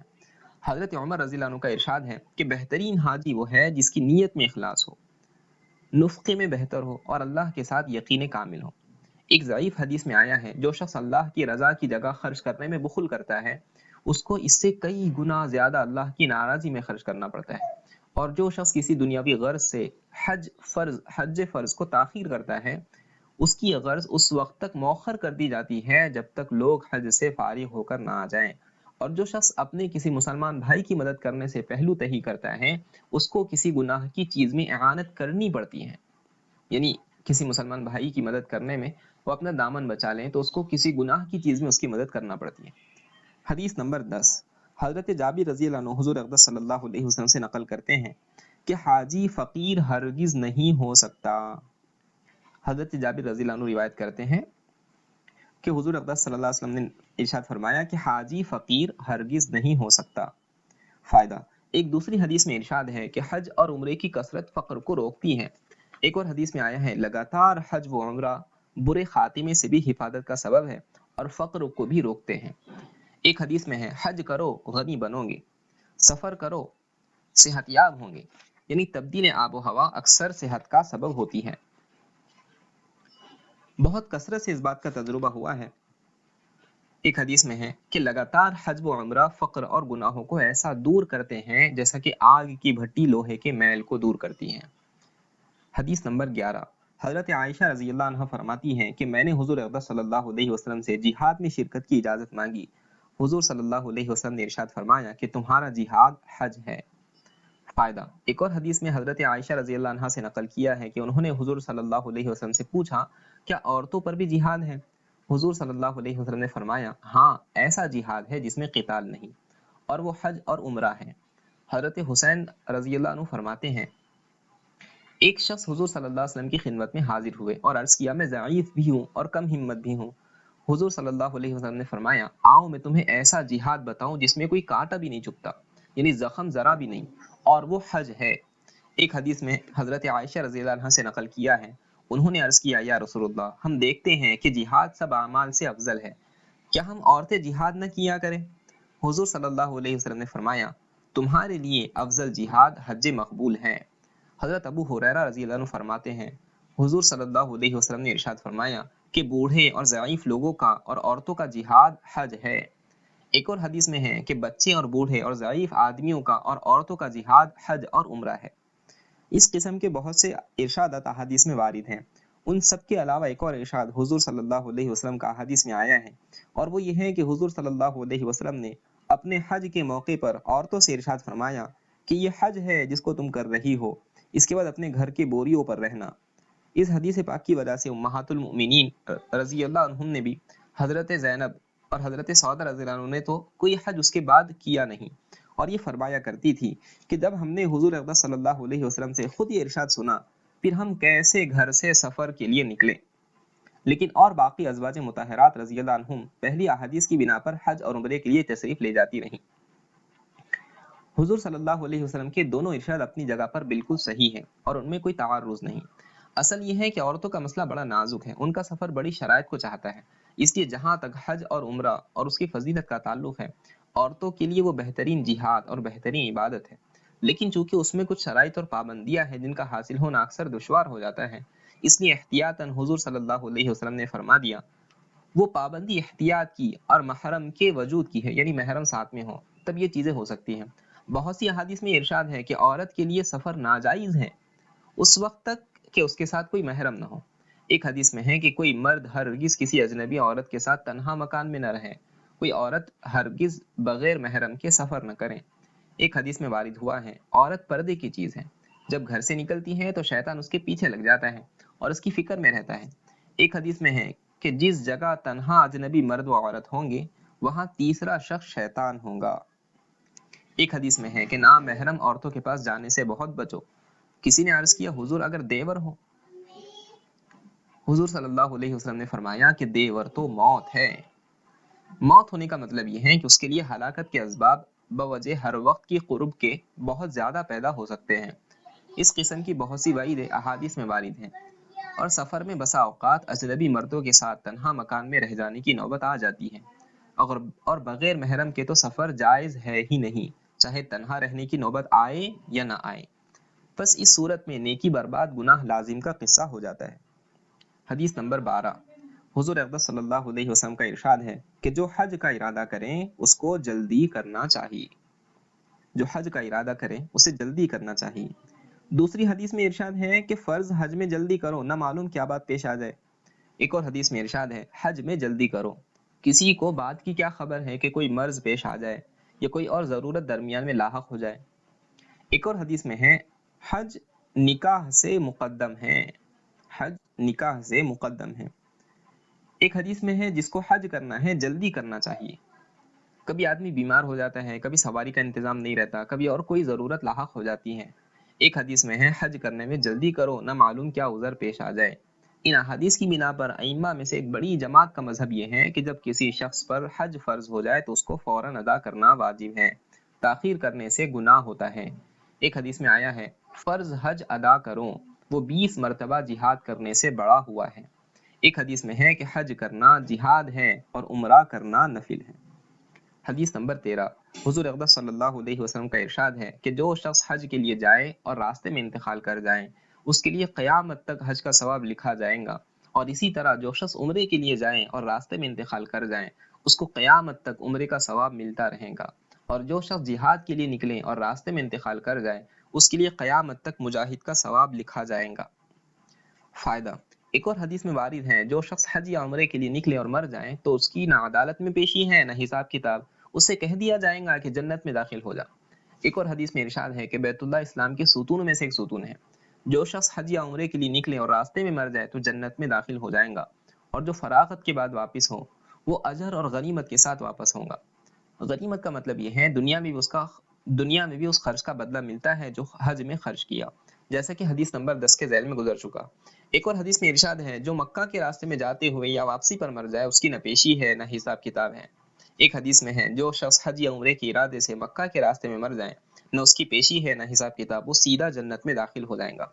حضرت عمر رضی اللہ عنہ کا ارشاد ہے کہ بہترین حاجی وہ ہے جس کی نیت میں اخلاص ہو، نفقے میں بہتر ہو، اور اللہ کے ساتھ یقین کامل ہو۔ ایک ضعیف حدیث میں آیا ہے جو شخص اللہ کی رضا کی جگہ خرچ کرنے میں بخل کرتا ہے اس کو اس سے کئی گنا زیادہ اللہ کی ناراضی میں خرچ کرنا پڑتا ہے، اور جو شخص کسی دنیاوی غرض سے حج فرض کو تاخیر کرتا ہے اس کی غرض اس وقت تک مؤخر کر دی جاتی ہے جب تک لوگ حج سے فارغ ہو کر نہ آ جائیں، اور جو شخص اپنے کسی مسلمان بھائی کی مدد کرنے سے پہلو تہی کرتا ہے اس کو کسی گناہ کی چیز میں اعانت کرنی پڑتی ہے، یعنی کسی مسلمان بھائی کی مدد کرنے میں وہ اپنا دامن بچا لیں تو اس کو کسی گناہ کی چیز میں اس کی مدد کرنا پڑتی ہے۔ حدیث نمبر 10، حضرت جابر رضی اللہ عنہ حضور اقدس صلی اللہ علیہ وسلم سے نقل کرتے ہیں کہ حاجی فقیر ہرگز نہیں ہو سکتا۔ حضرت جابر رضی اللہ عنہ روایت کرتے ہیں کہ حضور اقدس صلی اللہ علیہ وسلم نے ارشاد فرمایا کہ حاجی فقیر ہرگز نہیں ہو سکتا۔ فائدہ، ایک دوسری حدیث میں ارشاد ہے کہ حج اور عمرے کی کثرت فقر کو روکتی ہے۔ ایک اور حدیث میں آیا ہے لگاتار حج و عمرہ برے خاتمے سے بھی حفاظت کا سبب ہے اور فقر کو بھی روکتے ہیں۔ ایک حدیث میں ہے حج کرو غنی بنو گے، سفر کرو صحت یاب ہوں گے، یعنی تبدیل آب و ہوا اکثر صحت کا سبب ہوتی ہے۔ بہت کثرت سے اس بات کا تجربہ ہوا ہے۔ ایک حدیث میں ہے کہ لگاتار حج و عمرہ فقر اور گناہوں کو ایسا دور کرتے ہیں جیسا کہ آگ کی بھٹی لوہے کے میل کو دور کرتی ہے۔ حدیث نمبر 11، حضرت عائشہ رضی اللہ عنہ فرماتی ہیں کہ میں نے حضور اقدس صلی اللہ علیہ وسلم سے جہاد میں شرکت کی اجازت مانگی، حضور صلی اللہ علیہ وسلم نے ارشاد فرمایا کہ تمہارا جہاد حج ہے۔ فائدہ، ایک اور حدیث میں حضرت عائشہ رضی اللہ عنہ سے نقل کیا ہے کہ انہوں نے حضور صلی اللہ علیہ وسلم سے پوچھا کیا عورتوں پر بھی جہاد ہے؟ حضور صلی اللہ علیہ وسلم نے فرمایا ہاں، ایسا جہاد ہے جس میں قتال نہیں، اور وہ حج اور عمرہ ہے۔ حضرت حسین رضی اللہ عنہ فرماتے ہیں ایک شخص حضور صلی اللہ علیہ وسلم کی خدمت میں حاضر ہوئے اور عرض کیا میں ضعیف بھی ہوں اور کم ہمت بھی ہوں۔ حضور صلی اللہ علیہ وسلم نے فرمایا آؤ میں تمہیں ایسا جہاد بتاؤں جس میں کوئی کانٹا بھی نہیں چبھتا، یعنی زخم ذرا بھی نہیں، اور وہ حج ہے۔ ایک حدیث میں حضرت عائشہ رضی اللہ عنہا سے نقل کیا ہے انہوں نے عرض کیا یا رسول اللہ، ہم دیکھتے ہیں کہ جہاد سب اعمال سے افضل ہے، کیا ہم عورتیں جہاد نہ کیا کریں؟ حضور صلی اللہ علیہ وسلم نے فرمایا تمہارے لیے افضل جہاد حج مقبول ہے۔ حضرت ابو ہریرہ رضی اللہ عنہ فرماتے ہیں حضور صلی اللہ علیہ وسلم نے ارشاد فرمایا کہ بوڑھے اور ضعیف لوگوں کا اور عورتوں کا جہاد حج ہے۔ ایک اور حدیث میں ہے کہ بچے اور بوڑھے اور ضعیف آدمیوں کا اور عورتوں کا جہاد حج اور عمرہ ہے۔ اس قسم کے بہت سے ارشادات احادیث میں وارد ہیں۔ ان سب کے علاوہ ایک اور ارشاد حضور صلی اللہ علیہ وسلم کا حدیث میں آیا ہے، اور وہ یہ ہے کہ حضور صلی اللہ علیہ وسلم نے اپنے حج کے موقع پر عورتوں سے ارشاد فرمایا کہ یہ حج ہے جس کو تم کر رہی ہو، اس کے بعد اپنے گھر کے بوریوں پر رہنا۔ اس حدیث پاک کی وجہ سے امہات المؤمنین رضی اللہ عنہم نے بھی حضرت زینب اور حضرت سعودہ رضی اللہ عنہ نے تو کوئی حج اس کے بعد کیا نہیں، اور یہ فرمایا کرتی تھی کہ جب ہم نے حضور اقدس صلی اللہ علیہ وسلم سے خود یہ ارشاد سنا پھر ہم کیسے گھر سے سفر کے لیے نکلے۔ لیکن اور باقی ازواج مطہرات رضی اللہ عنہم پہلی احادیث کی بنا پر حج اور عمرے کے لیے تشریف لے جاتی رہیں۔ حضور صلی اللہ علیہ وسلم کے دونوں ارشاد اپنی جگہ پر بالکل صحیح ہیں اور ان میں کوئی تعارض نہیں۔ اصل یہ ہے کہ عورتوں کا مسئلہ بڑا نازک ہے، ان کا سفر بڑی شرائط کو چاہتا ہے، اس لیے جہاں تک حج اور عمرہ اور اس کی فضیلت کا تعلق ہے عورتوں کے لیے وہ بہترین جہاد اور بہترین عبادت ہے، لیکن چونکہ اس میں کچھ شرائط اور پابندیاں ہیں جن کا حاصل ہونا اکثر دشوار ہو جاتا ہے، اس لیے احتیاطاً حضور صلی اللہ علیہ وسلم نے فرما دیا وہ پابندی احتیاط کی اور محرم کے وجود کی ہے، یعنی محرم ساتھ میں ہو تب یہ چیزیں ہو سکتی ہیں۔ بہت سی احادیث میں ارشاد ہے کہ عورت کے لیے سفر ناجائز ہے اس وقت تک کہ اس کے ساتھ کوئی محرم نہ ہو۔ ایک حدیث میں ہے کہ کوئی مرد ہرگز کسی اجنبی عورت کے ساتھ تنہا مکان میں نہ رہے، کوئی عورت ہرگز بغیر محرم کے سفر نہ کریں۔ ایک حدیث میں وارد ہوا ہے عورت پردے کی چیز ہے، جب گھر سے نکلتی ہے تو شیطان اس کے پیچھے لگ جاتا ہے اور اس کی فکر میں رہتا ہے۔ ایک حدیث میں ہے کہ جس جگہ تنہا اجنبی مرد و عورت ہوں گے وہاں تیسرا شخص شیطان ہوگا۔ ایک حدیث میں ہے کہ نامحرم عورتوں کے پاس جانے سے بہت بچو۔ کسی نے عرض کیا حضور اگر دیور ہو؟ حضور صلی اللہ علیہ وسلم نے فرمایا کہ دیور تو موت ہے۔ موت ہونے کا مطلب یہ ہے کہ اس کے لیے ہلاکت کے اسباب بوجہ ہر وقت کی قرب کے بہت زیادہ پیدا ہو سکتے ہیں۔ اس قسم کی بہت سی وعیدیں احادیث میں وارد ہیں، اور سفر میں بسا اوقات اجنبی مردوں کے ساتھ تنہا مکان میں رہ جانے کی نوبت آ جاتی ہے، اور بغیر محرم کے تو سفر جائز ہے ہی نہیں، چاہے تنہا رہنے کی نوبت آئے یا نہ آئے۔ بس اس صورت میں نیکی برباد گناہ لازم کا قصہ ہو جاتا ہے۔ حدیث نمبر 12، حضور اقدس صلی اللہ علیہ وسلم کا ارشاد ہے کہ جو حج کا ارادہ کریں اس کو جلدی کرنا چاہیے، جو حج کا ارادہ کریں اسے جلدی کرنا چاہیے۔ دوسری حدیث میں ارشاد ہے کہ فرض حج میں جلدی کرو، نہ معلوم کیا بات پیش آ جائے۔ ایک اور حدیث میں ارشاد ہے حج میں جلدی کرو، کسی کو بات کی کیا خبر ہے کہ کوئی مرض پیش آ جائے یا کوئی اور ضرورت درمیان میں لاحق ہو جائے۔ ایک اور حدیث میں ہے حج نکاح سے مقدم ہے، حج نکاح سے مقدم ہے۔ ایک حدیث میں ہے جس کو حج کرنا ہے جلدی کرنا چاہیے، کبھی آدمی بیمار ہو جاتا ہے، کبھی سواری کا انتظام نہیں رہتا، کبھی اور کوئی ضرورت لاحق ہو جاتی ہے۔ ایک حدیث میں ہے حج کرنے میں جلدی کرو، نہ معلوم کیا عذر پیش آ جائے۔ ان احادیث کی بنا پر ائمہ میں سے ایک بڑی جماعت کا مذہب یہ ہے کہ جب کسی شخص پر حج فرض ہو جائے تو اس کو فوراً ادا کرنا واجب ہے، تاخیر کرنے سے گناہ ہوتا ہے۔ ایک حدیث میں آیا ہے فرض حج ادا کرو، وہ 20 مرتبہ جہاد کرنے سے بڑا ہوا ہے۔ ایک حدیث میں ہے کہ حج کرنا جہاد ہے اور عمرہ کرنا نفل ہے۔ حدیث نمبر 13، حضور اقدس صلی اللہ علیہ وسلم کا ارشاد ہے کہ جو شخص حج کے لیے جائے اور راستے میں انتقال کر جائے اس کے لیے قیامت تک حج کا ثواب لکھا جائے گا، اور اسی طرح جو شخص عمرے کے لیے جائیں اور راستے میں انتقال کر جائیں اس کو قیامت تک عمرے کا ثواب ملتا رہے گا، اور جو شخص جہاد کے لیے نکلیں اور راستے میں انتقال کر جائیں اس کے لیے قیامت تک مجاہد کا ثواب لکھا جائے گا۔ فائدہ، ایک اور حدیث میں وارد ہے جو شخص حج یا عمرے کے لیے نکلے اور مر جائیں تو اس کی نہ عدالت میں پیشی ہے نہ حساب کتاب، اس سے کہہ دیا جائے گا کہ جنت میں داخل ہو جا۔ ایک اور حدیث میں ارشاد ہے کہ بیت اللہ اسلام کے ستون میں سے ایک ستون ہے، جو شخص حج یا عمرے کے لیے نکلے اور راستے میں مر جائے تو جنت میں داخل ہو جائے گا، اور جو فراغت کے بعد واپس ہو وہ اجر اور غنیمت کے ساتھ واپس ہوگا۔ غنیمت کا مطلب یہ ہے دنیا میں بھی اس خرچ کا بدلہ ملتا ہے جو حج میں خرچ کیا، جیسا کہ حدیث نمبر 10 کے ذیل میں گزر چکا۔ ایک اور حدیث میں ارشاد ہے جو مکہ کے راستے میں جاتے ہوئے یا واپسی پر مر جائے اس کی نہ پیشی ہے نہ حساب کتاب ہے۔ ایک حدیث میں ہے جو شخص حج یا عمرے کے ارادے سے مکہ کے راستے میں مر جائے نہ اس کی پیشی ہے نہ حساب کتاب، وہ سیدھا جنت میں داخل ہو جائے گا۔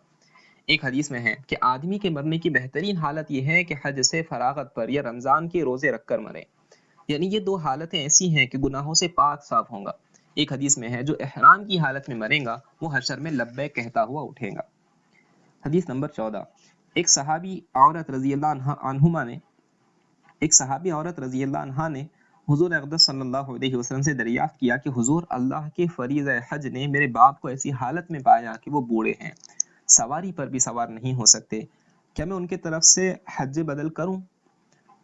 ایک حدیث میں ہے کہ آدمی کے مرنے کی بہترین حالت یہ ہے کہ حج سے فراغت پر یا رمضان کے روزے رکھ کر مرے، یعنی یہ دو حالتیں ایسی ہیں کہ گناہوں سے پاک صاف ہوں گا۔ ایک حدیث میں ہے جو احرام کی حالت میں مرے گا وہ حشر میں لبیک کہتا ہوا اٹھے گا۔ حدیث نمبر 14، ایک صحابی عورت رضی اللہ عنہا نے حضور اقدس صلی اللہ علیہ وسلم سے دریافت کیا کہ حضور، اللہ کے فریضہ حج نے میرے باپ کو ایسی حالت میں پایا کہ وہ بوڑھے ہیں، سواری پر بھی سوار نہیں ہو سکتے، کیا میں ان کی طرف سے حج بدل کروں؟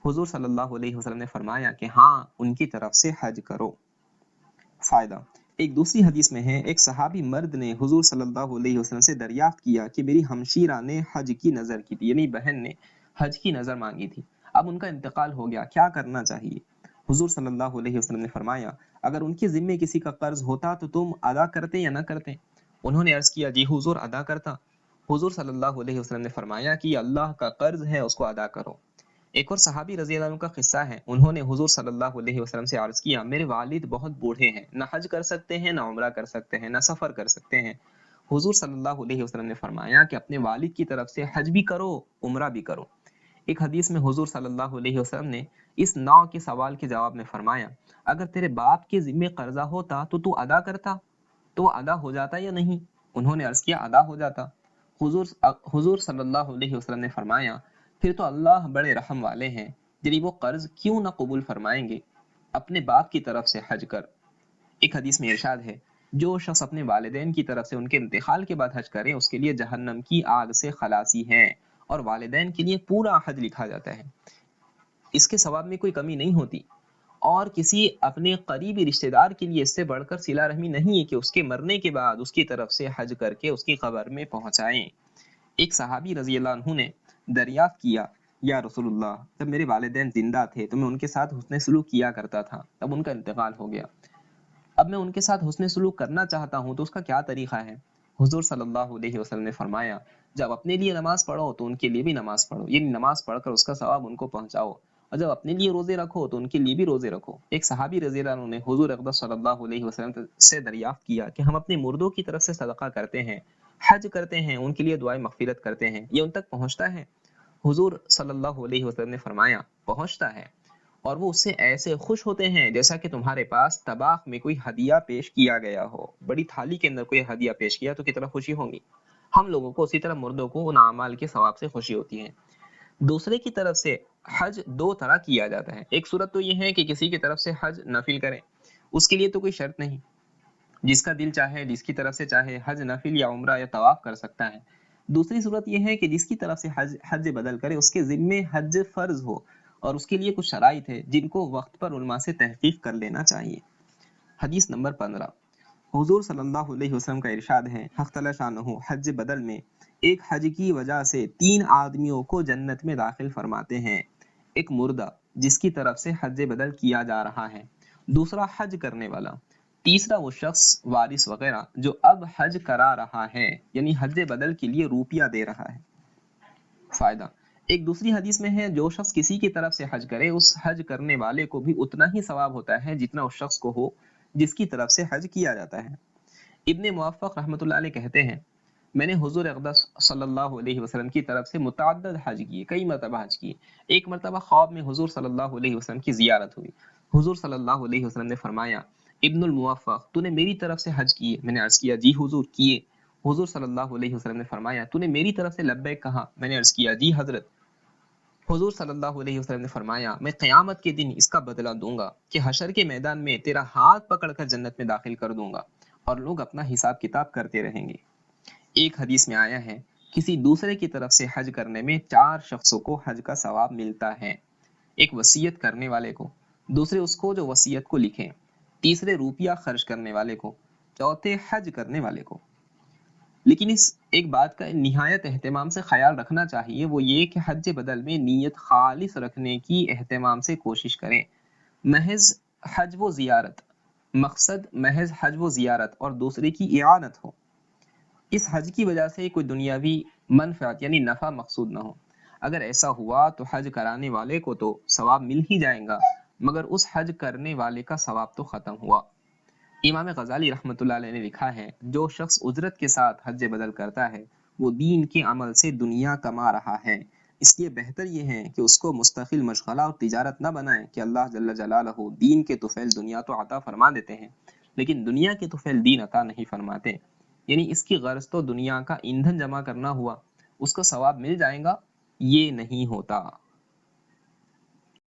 حضور صلی اللہ علیہ وسلم نے فرمایا کہ ہاں، ان کی طرف سے حج کرو۔ فائدہ، ایک دوسری حدیث میں ہے ایک صحابی مرد نے حضور صلی اللہ علیہ وسلم سے دریافت کیا کہ میری ہمشیرہ نے حج کی نظر کی تھی، یعنی بہن نے حج کی نظر مانگی تھی، اب ان کا انتقال ہو گیا، کیا کرنا چاہیے؟ حضور صلی اللہ علیہ وسلم نے فرمایا اگر ان کے ذمے کسی کا قرض ہوتا تو تم ادا کرتے یا نہ کرتے؟ انہوں نے عرض کیا جی حضور، ادا کرتا۔ حضور صلی اللہ علیہ وسلم نے فرمایا کہ اللہ کا قرض ہے، اس کو ادا کرو۔ ایک اور صحابی رضی اللہ عنہ کا قصہ ہے، انہوں نے حضور صلی اللہ علیہ وسلم سے عرض کیا میرے والد بہت بوڑھے ہیں، نہ حج کر سکتے ہیں، نہ عمرہ کر سکتے ہیں، نہ سفر کر سکتے ہیں۔ حضور صلی اللہ علیہ وسلم نے فرمایا کہ اپنے والد کی طرف سے حج بھی کرو، عمرہ بھی کرو۔ ایک حدیث میں حضور صلی اللہ علیہ وسلم نے اس نوع کے سوال کے جواب میں فرمایا اگر تیرے باپ کے ذمے قرضہ ہوتا تو ادا کرتا، تو ادا ہو جاتا یا نہیں؟ انہوں نے عرض کیا ادا ہو جاتا۔ حضور صلی اللہ علیہ وسلم نے فرمایا پھر تو اللہ بڑے رحم والے ہیں، یعنی وہ قرض کیوں نہ قبول فرمائیں گے، اپنے باپ کی طرف سے حج کر۔ ایک حدیث میں ارشاد ہے جو شخص اپنے والدین کی طرف سے ان کے انتقال کے بعد حج کرے اس کے لیے جہنم کی آگ سے خلاصی ہے، اور والدین کے لیے پورا حج لکھا جاتا ہے، اس کے ثواب میں کوئی کمی نہیں ہوتی، اور کسی اپنے قریبی رشتہ دار کے لیے اس سے بڑھ کر صلہ رحمی نہیں ہے کہ اس کے مرنے کے بعد اس کی طرف سے حج کر کے اس کی قبر میں پہنچائیں۔ ایک صحابی رضی اللہ عنہ نے دریافت کیا یا رسول اللہ، جب میرے والدین زندہ تھے تو میں ان کے ساتھ حسن سلوک کیا کرتا تھا، اب ان کا انتقال ہو گیا، اب میں ان کے ساتھ حسن سلوک کرنا چاہتا ہوں تو اس کا کیا طریقہ ہے؟ حضور صلی اللہ علیہ وسلم نے فرمایا جب اپنے لیے نماز پڑھو تو ان کے لیے بھی نماز پڑھو، یعنی نماز پڑھ کر اس کا ثواب ان کو پہنچاؤ، اور جب اپنے لیے روزے رکھو تو ان کے لیے بھی روزے رکھو۔ ایک صحابی رضی اللہ عنہ نے حضور اقدس صلی اللہ علیہ وسلم سے دریافت کیا کہ ہم اپنے مردوں کی طرف سے صدقہ کرتے ہیں، حج کرتے ہیں، ان کے لیے دعائیں مغفرت کرتے ہیں، یہ ان تک پہنچتا ہے؟ حضور صلی اللہ علیہ وسلم نے فرمایا پہنچتا ہے، اور وہ اس سے ایسے خوش ہوتے ہیں جیسا کہ تمہارے پاس طباخ میں کوئی ہدیہ پیش کیا گیا ہو، بڑی تھالی کے اندر کوئی ہدیہ پیش کیا تو کتنا خوشی ہوگی۔ ہم لوگوں کو اسی طرح مردوں کو ان اعمال کے ثواب سے خوشی ہوتی ہے۔ دوسرے کی طرف سے حج دو طرح کیا جاتا ہے. ایک صورت تو یہ ہے کہ کسی کی طرف سے حج نفل کریں، اس کے لیے تو کوئی شرط نہیں، جس کا دل چاہے جس کی طرف سے چاہے حج نفل یا عمرہ یا طواف کر سکتا ہے. دوسری صورت یہ ہے کہ جس کی طرف سے حج بدل کرے اس کے ذمے حج فرض ہو اور اس کے لیے کچھ شرائط ہے جن کو وقت پر علماء سے تحقیق کر لینا چاہیے. حدیث نمبر 15. حضور صلی اللہ علیہ وسلم کا ارشاد ہے، حق تعالی شانہ حج بدل میں ایک حج کی وجہ سے 3 آدمیوں کو جنت میں داخل فرماتے ہیں. ایک مردہ جس کی طرف سے حج بدل کیا جا رہا ہے، دوسرا حج کرنے والا، تیسرا وہ شخص وارث وغیرہ جو اب حج کرا رہا ہے، یعنی حج بدل کے لیے روپیہ دے رہا ہے. فائدہ: ایک دوسری حدیث میں ہے جو شخص کسی کی طرف سے حج کرے اس حج کرنے والے کو بھی اتنا ہی ثواب ہوتا ہے جتنا اس شخص کو ہو جس کی طرف سے حج کیا جاتا ہے. ابن موفق رحمۃ اللہ علیہ کہتے ہیں، میں نے حضور اقدس صلی اللہ علیہ وسلم کی طرف سے متعدد حج کیے، کئی مرتبہ حج کیے. ایک مرتبہ خواب میں حضور صلی اللہ علیہ وسلم کی زیارت ہوئی. حضور صلی اللہ علیہ وسلم نے فرمایا، ابن الموفق تو نے میری طرف سے حج کیے؟ میں نے عرض کیا جی حضور کیے. حضور صلی اللہ علیہ وسلم نے فرمایا، تو نے میری طرف سے لبیک کہا؟ میں نے عرض کیا جی حضرت. حضور صلی اللہ علیہ وسلم نے فرمایا، میں قیامت کے دن اس کا بدلہ دوں گا کہ حشر کے میدان میں تیرا ہاتھ پکڑ کر جنت میں داخل کر دوں گا اور لوگ اپنا حساب کتاب کرتے رہیں گے. ایک حدیث میں آیا ہے، کسی دوسرے کی طرف سے حج کرنے میں 4 شخصوں کو حج کا ثواب ملتا ہے. ایک وصیت کرنے والے کو، دوسرے اس کو جو وصیت کو لکھیں، تیسرے روپیہ خرچ کرنے والے کو، چوتھے حج کرنے والے کو. لیکن اس ایک بات کا نہایت اہتمام سے خیال رکھنا چاہیے، وہ یہ کہ حج بدل میں نیت خالص رکھنے کی اہتمام سے کوشش کریں. محض حج و زیارت، مقصد محض حج و زیارت اور دوسرے کی اعانت ہو، اس حج کی وجہ سے کوئی دنیاوی منفعت یعنی نفع مقصود نہ ہو. اگر ایسا ہوا تو حج کرانے والے کو تو ثواب مل ہی جائے گا، مگر اس حج کرنے والے کا ثواب تو ختم ہوا. امام غزالی رحمۃ اللہ علیہ نے لکھا ہے، جو شخص اجرت کے ساتھ حج بدل کرتا ہے وہ دین کے عمل سے دنیا کما رہا ہے. اس لیے بہتر یہ ہے کہ اس کو مستقل مشغلہ اور تجارت نہ بنائیں کہ اللہ جل جلالہ دین کے طفیل دنیا تو عطا فرما دیتے ہیں لیکن دنیا کے طفیل دین عطا نہیں فرماتے. یعنی اس کی غرض تو دنیا کا ایندھن جمع کرنا ہوا، اس کو ثواب مل جائے گا، یہ نہیں ہوتا.